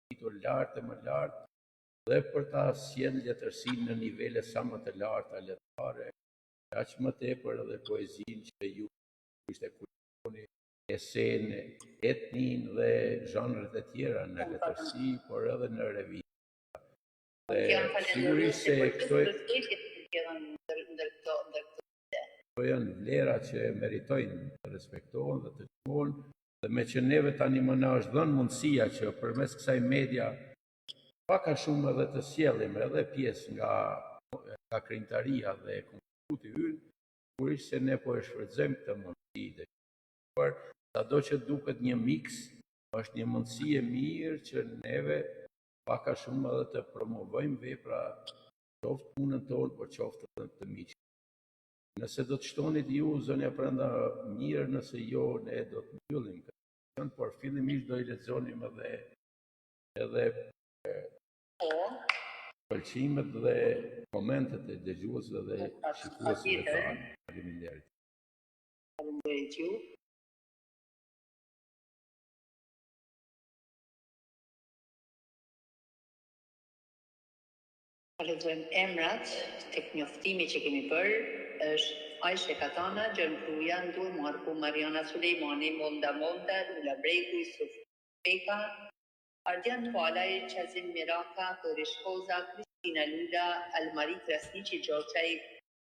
të lartë e më lartë, dhe për ta sjellë letërsinë në nivele sa më të larta letërare, aq më tepër edhe poezinë që ju ishte kulturoni, esen, etnin dhe zhanret e tjera në letërsi, por edhe në revistë. Dhe sigurisht se këto janë vlera që meritojnë të respektohen dhe të quhen, dhe me që neve tani më na është dhënë mundësia që përmes kësaj media pak a shumë edhe të sjellim edhe pjesë nga krijimtaria dhe kontributi ynë, sigurisht se ne po e shfrytëzojmë këtë mundësi dhe sado që duket një miks, është një mundësi e mirë që neve pak a shumë edhe të promovojmë vepra, qoftë punën tonë, por qoftë edhe të miqtë. Nëse do të shtonit ju, zonja Prenda, mirë, nëse jo, ne do të mbyllim këtë, por fillimisht do I lexonim edhe pëlqimet dhe komentet e dëgjuesve dhe shikuesve tanë. Faleminderit. Faleminderit ju. Falenderojmë emrat tek njoftimi që kemi bërë, është Ajshe Katana, Gjën Kruja, Ndur Marku, Mariana Sulejmani, Monda, Lula Breku, Yusuf Peka, Ardian Tualaj, Qazim Miraka, Tori Shkoza, Kristina Lula, Almari Krasniqi Gjoqaj,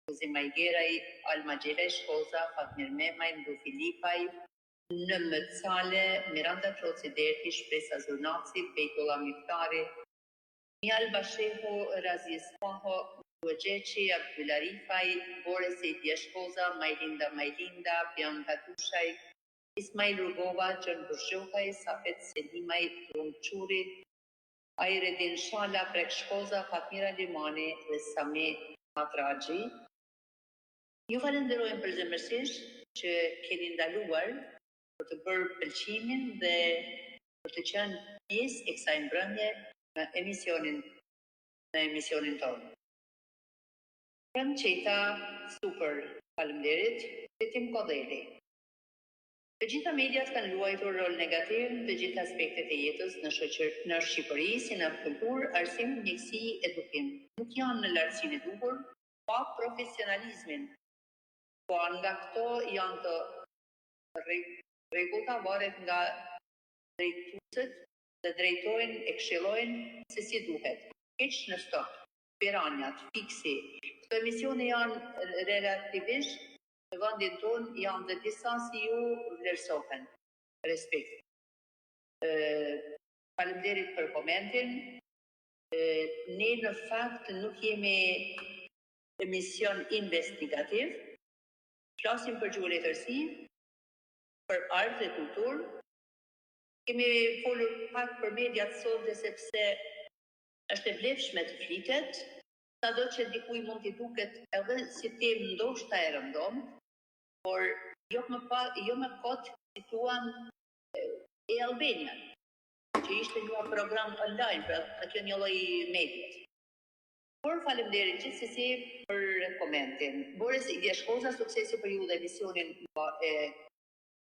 Kuzim Majgeraj, Alma Gjere Shkoza, Fatmir Memaj, Ndu Filipaj, Nëmët Sale, Miranda Troci Derti, Shpresa Zurnaci, Bejtolla Miftari, Njal Basheho, Raziz Paho, Dueqeqi, Abdullarifaj, Bore Sejtje Shkoza, Majlinda, Bianca Tushaj, Ismail Rugova, Gjën Burshokaj, Safet Selimaj, Rumquri, Ajredin Shala, Prek Shkoza, Fatmira Limani dhe Sami Matraxhi. Ju falenderojmë përzemërsisht që keni ndaluar për të bërë pëlqimin dhe për të qenë pjesë e kësaj mbrëmje në emisionin tonë. Prem Qeta, super faleminderit, Betim Kodeli. Të gjitha mediat kanë luajtur rol negativ në të gjitha aspektet e jetës në Shqipëri, si në kulturë, arsim, mjeksi, edukim. Nuk janë në lartësinë e duhur, pa profesionalizmin. Po nga këto janë të rregullta varet nga drejtuesit dhe drejtojnë e këshillojnë se si duhet. Keq në stop, piranjat, fiksi. Këto emisione janë relativisht në vendin tonë janë dhe disa si ju vlerësohen. Respekt. Faleminderit për komentin. Ne në fakt nuk jemi emision investigativ. Flasim për gjuhë letërsi, për art dhe kulturë. Kemi folur pak për mediat sonte sepse është e vlefshme të flitet, sado që dikuj mund t'i duket edhe si temë ndoshta e rëndom, por jo më kot situan e Albania, që ishte një program online, pra kjo një lloj mediat. Por faleminderit gjithsesi për komentin. Boris Idja Shkoza, suksesi për ju dhe emisionin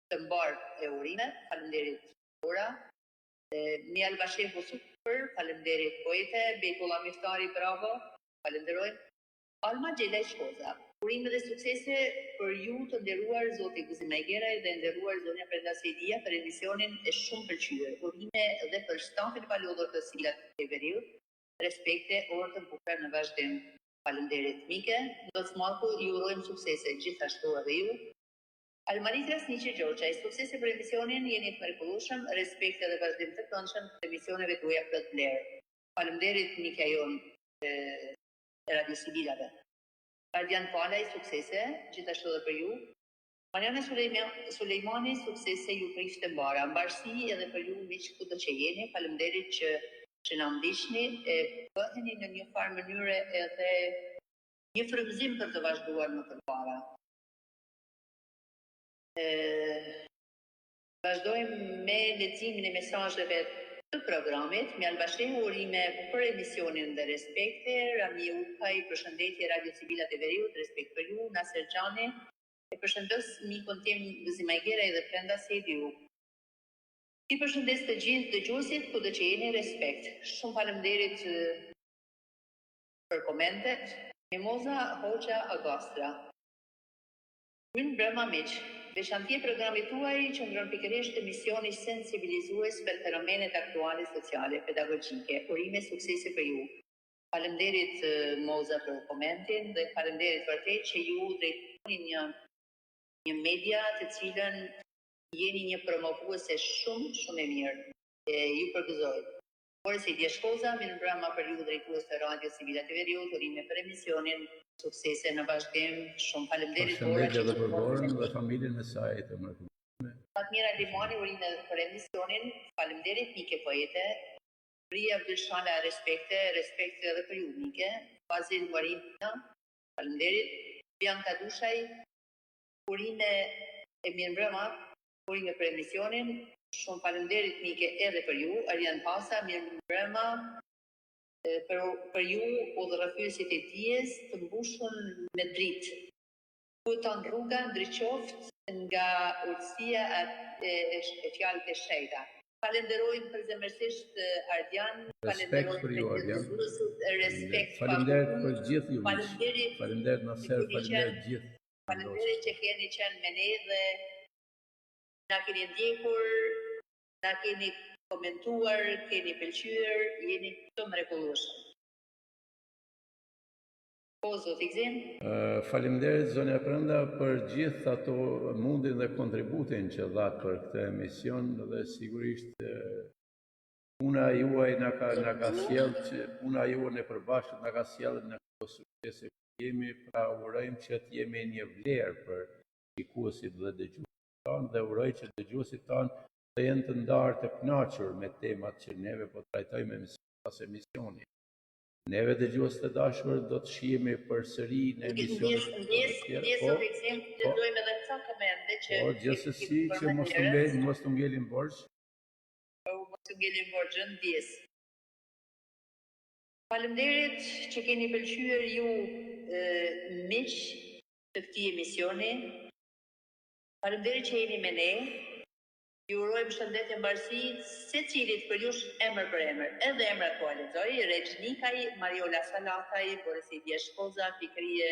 të mbar e urime. Faleminderit Bora. Njal Bashehu super, faleminderit poete. Bejtolla Miftari, bravo. Falenderojmë. Alma Gjela Shkoza. Urime dhe suksese për ju të nderuar Zoti Guzim Majgeraj dhe nderuar zonja Prenda Sejdia për emisionin e shumë pëlqyer. Urime edhe për stafin palodhur të Sibilat e Veriut. Respekte, orë të bukura në vazhdim. Faleminderit Mike, do të smalku ju urojmë suksese gjithashtu edhe ju. Almari Krasniqi Gjoqaj, suksese për emisionin, jeni të mrekullueshëm, respekte dhe vazhdim të këndshëm të emisioneve tuaja plot vlerë. Faleminderit Mike jon e Radio Sibilave. Ardian Palaj, suksese, gjithashtu edhe për ju. Mariana Sulejmani, suksese ju prishte mbara. Mbarësi edhe për ju miq kudo që jeni, faleminderit që na ndiqni, bëheni në një farë mënyre edhe një frymëzim për të vazhduar më përpara. Vazhdojmë me leximin e mesazheve të programit. Mjalbashtem urime për emisionin dhe respekte. Rami Ukaj, përshëndetje Radio Sibilat e Veriut, respekt për ju. Naser Xhani, e përshëndes mikun tim Zimajgera dhe Brenda Sediu. I përshëndes të gjithë dëgjuesit kudo që jeni, respekt. Shumë faleminderit për komentet. Mimoza Hoxha Agostra. Mirë mbrëma miq. Veçantia e programit tuaj qëndron pikërisht te misioni sensibilizues për fenomenet aktuale sociale, pedagogjike. Urime suksese për ju. Faleminderit Moza për komentin dhe faleminderit vërtet që ju drejtoni një media të cilën jeni një promovuese shumë e mirë. Ju përgëzoj. Borisi Djeshkoza, mirë mbrëma për ju drejtues të Radio Sibilat e Veriut, urime për emisionin, suksese në vazhdim. Shumë faleminderit Bora. Përshëndetje edhe për Borën dhe familjen e saj të mrekullueshme. Fatmira Limani, urime për emisionin. Faleminderit Mike Poete. Ria Abdulshala, respekt edhe për ju Mike. Fazil Marina, faleminderit. Bianca Dushaj, urime e mirëmbrëma, urime për emisionin. Shumë faleminderit Mike edhe për ju. Arjan Pasa, mirëmbrëma. Për ju udhërrëfyesit e dijes të mbushur me dritë. Kuton rruga ndriçoft nga urtësia e fjalët e shejta. Falenderojmë përzemërsisht Ardian, Respekt për ju Ardian. Respekt. Faleminderit për gjithë ju. Faleminderit Naser, faleminderit gjithë. Faleminderit që keni qenë me ne dhe na keni ndjekur, na keni komentuar, keni pëlqyer, jeni të mrekullueshëm. Po, zoti Gzim. Faleminderit zonja Brenda për gjithë ato mundin dhe kontributin që dha për këtë emision dhe sigurisht puna juaj na ka sjellë që puna juaj në përbashkët na ka sjellë në këto suksese që jemi, pra urojmë që të jemi një vlerë për shikuesit dhe dëgjuesit tanë dhe uroj që dëgjuesit tanë të jenë të ndarë të kënaqur me temat që neve po trajtojmë pas emisioni. Neve dëgjues të dashur do të shihemi përsëri në emisionin Po, gjithsesi që mos të ngelim borxh. Mos të ngelim borxhën ndjes. Faleminderit që keni pëlqyer ju miq të këtij emisioni. Faleminderit që jeni me ne. Ju urojmë shëndet e mbarësi secilit për jush emër për emër. Edhe emrat po lexoj: Rexnikaj, Mariola Salataj, Borisi Djeshkoza, Fikrie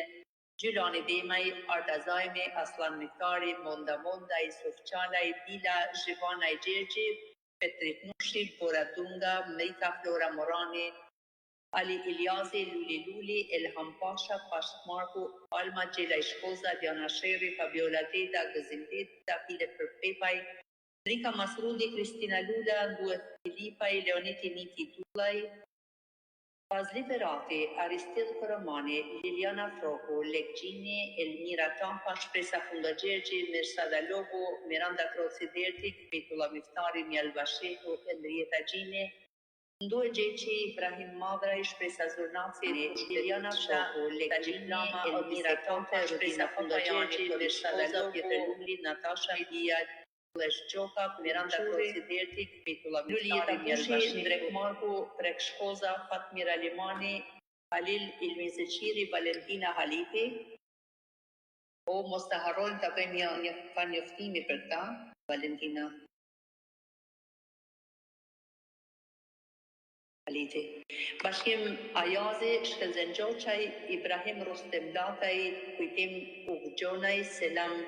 Gjylani Demaj, Arta Zajmi, Aslan Miktari, Monda, Isuf Qalaj, Dila Zhivana Gjergji, Petrit Nushi, Bora Dunga, Mrita Flora Morani, Ali Iljazi, Luli, Elham Pasha, Pashk Marku, Alma Gjela Shkoza, Diana Sheri, Fabiola Teda, Gëzim Teda, File për Pepaj, Rika Masrudi, Kristina Lula, Duet Filipaj, Leoniti Niti Tullaj, Fazli Ferati, Aristil Koromani, Liliana Froku, Lekgjini, Elmira Tampa, Shpresa Funda Gjergji, Mirsada Lobo, Miranda Kroci Dertik, Mitula Miftari, Mjal Basheku, Enrieta Gjini, Ndue Gjeqi, Ibrahim Madraj, Shpresa Zurnaci, Liliana Froku, Lekgjini, Elmira Tampa, Shpresa Funda Gjergji, Mirsada Lobo, Natasha Idia, Gjoka, Miranda Kroci Dertik, Lulieta Kushi, Drek Marku, Prek Shkoza, Fatmira Limani, Halil Ilmizeqiri, Valentina Haliti. O, mos të harrojmë të bëjmë një fanjoftimi për ta, Valentina Haliti. Bashkim Ajazi, Shkelzen Gjoqaj, Ibrahim Rustem Lataj, Kujtim Ugjonaj, Selam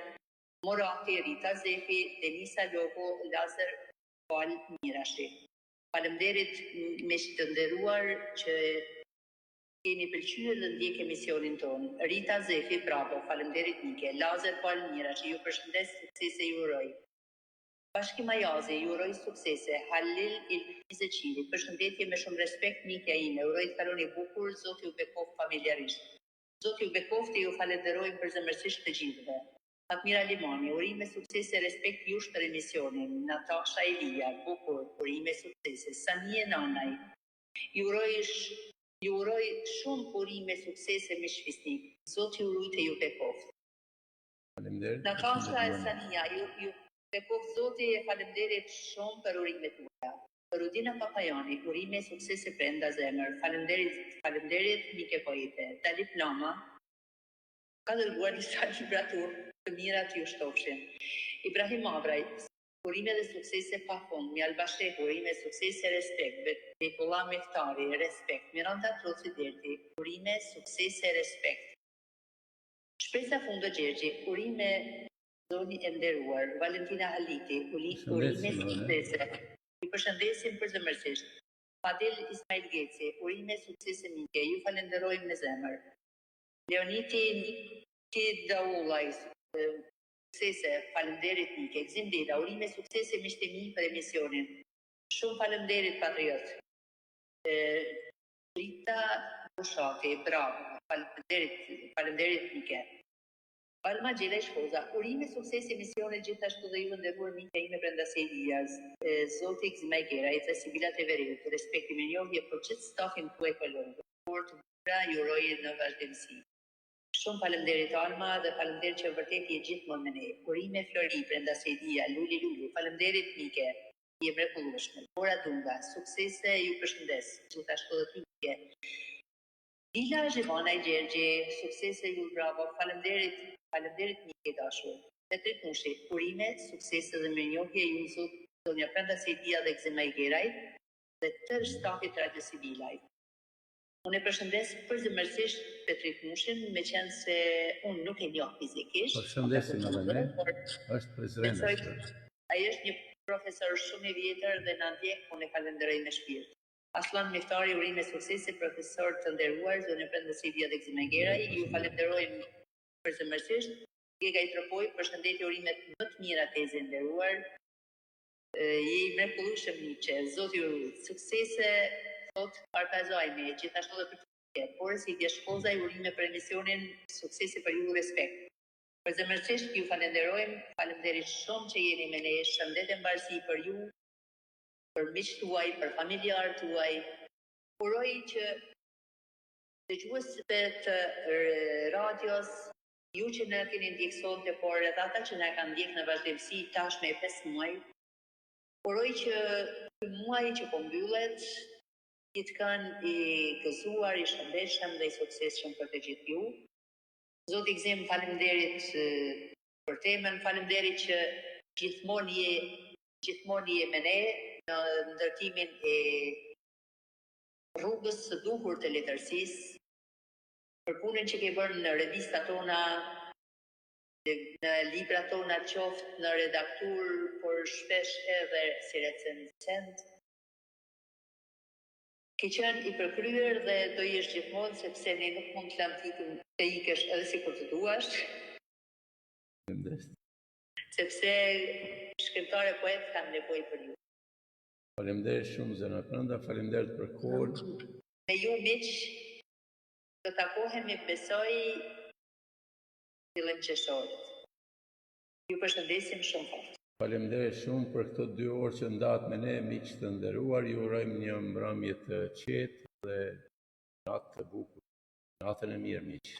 Morati, Rita Zefi, Denisa Logo, Lazar Fal Mirashi. Faleminderit me të nderuar që keni pëlqyer dhe ndjek emisionin tonë. Rita Zefi, bravo, faleminderit Mike. Lazar Fal Mirashi, ju përshëndes, suksese ju uroj. Bashkim Ajazi, ju uroj suksese. Halil Ilmizeqiri, përshëndetje me shumë respekt Mike ime. Uroj të kaloni bukur, Zoti ju bekoft familjarisht. Zoti ju bekoft e ju falenderojmë përzemërsisht të gjithëve. Fatmira Limani, urime suksese, respekt jush për emisionin. Natasha Elia, bukur, urime suksese. Sanie Nanaj, ju uroj shumë urime suksese me shfisnik. Zoti ju rujtë e ju bekoft. Faleminderit. Natasha e Sania, ju bekoft Zoti e faleminderit shumë për urimet tuaja. Rudina Papajani, urime suksese brenda zemër. Faleminderit Mike Pojite. Talip Lama, ka dërguar disa libratur të mira të ju shtofshin. Ibrahim Avraj, urime dhe suksese pa fund. Mjal Bashek, urime suksese, respekt. Betullah Meftari, respekt. Miranda Troci Derti, urime suksese, respekt. Shpresa Fundo Gjergji, urime zoni e nderuar. Valentina Haliti, urime suksese. Ju përshëndesim përzemërsisht. Fadil Ismail Geci, urime suksese Mike, ju falenderojmë në zemër. Leoniti Niki Daulaj, suksese, falenderit Mike. Gzim Deda, urime suksese mishtemi për emisionin. Shumë falenderit patriot. Rita Bushati, bravo, falenderit Mike. Palma Gjela Shkoza, urime suksese emisionet gjithashtu dhe ju nderuar Mike ime brenda Sejdias. Zoti Gzimaj Gera, e të Sibilat e Veriut, respekti me njohje për qëtë stafin tuaj kolorë. Por të bura ju roje në vazhdimësi. Shumë falemderit Alma dhe falemderit që vërtet je gjithmonë me ne. Urime Flori, brenda Sejdia, Luli, falemderit Mike, je mrekullueshme. Bora Dunga, suksese ju përshëndes, gjithashtu dhe Mike. Dila Zhivana i Gjergji, suksese ju bravo, falemderit Mike dashur. Petrit Mushi, urime, suksese dhe mirënjohje ju zot Zonja Brenda Sejdia dhe Gzimaj Geraj dhe tërë stafit Radio Sibilaj. Unë e përshëndes përzemërsisht Petrit Mushin, me qenë se unë nuk e njoh fizikisht. Përshëndesim edhe ne, është prezrenës. Ai është një profesor shumë i vjetër dhe na ndjek, unë e falenderoj me shpirt. Aslan Miftari, urime suksese, profesor të nderuar, Zonja Brenda Sejdia dhe Gzimaj Geraj, ju falenderojmë përzemërsisht. Gega i Tropoj, përshëndetje, urimet më të mira teze nderuar. Je i mrekullueshëm Niçe, Zoti ju rujt. Suksese, thot Arpazojme, gjithashtu dhe për të tjerë. Por si Dia Shkozaj, urime për emisionin, suksese për ju, respekt. Përzemërsisht ju falenderojmë, falemderit shumë që jeni me ne, shëndet e mbarësi për ju, për miqtë tuaj, për familjarët tuaj. Uroj që dëgjuesve të radios, ju që në keni ndjekësonte, por edhe ata që na kanë ndjekë në vazhdimsi tash me 5 muaj, uroj që ky muaj që po mbyllet, të kanë i gëzuar, i shëndetshëm dhe i suksesshëm për të gjithë ju. Zoti Gzim, faleminderit për temën, faleminderit që gjithmonë je me ne në ndërtimin e rrugës së duhur të letërsisë, për punën që ke bërë në revistat tona, në libra tona, qoftë në redaktur, por shpesh edhe si recenzent. Ke qenë i përkryer dhe do jesh gjithmonë, sepse ne nuk mund të lëmë të ikesh edhe si kur të duash. Sepse shkrimtarë e poetë kanë nevojë për ju. Faleminderit shumë Zona Brenda, faleminderit për kohën. Me ju miq, do takohemi, besoj, fillim qershorit. Ju përshëndesim shumë fort. Faleminderit shumë për këto 2 orë që ndahet me ne, miq të nderuar. Ju urojmë një mbrëmje të qetë dhe natë të bukur. Natën e mirë, miq.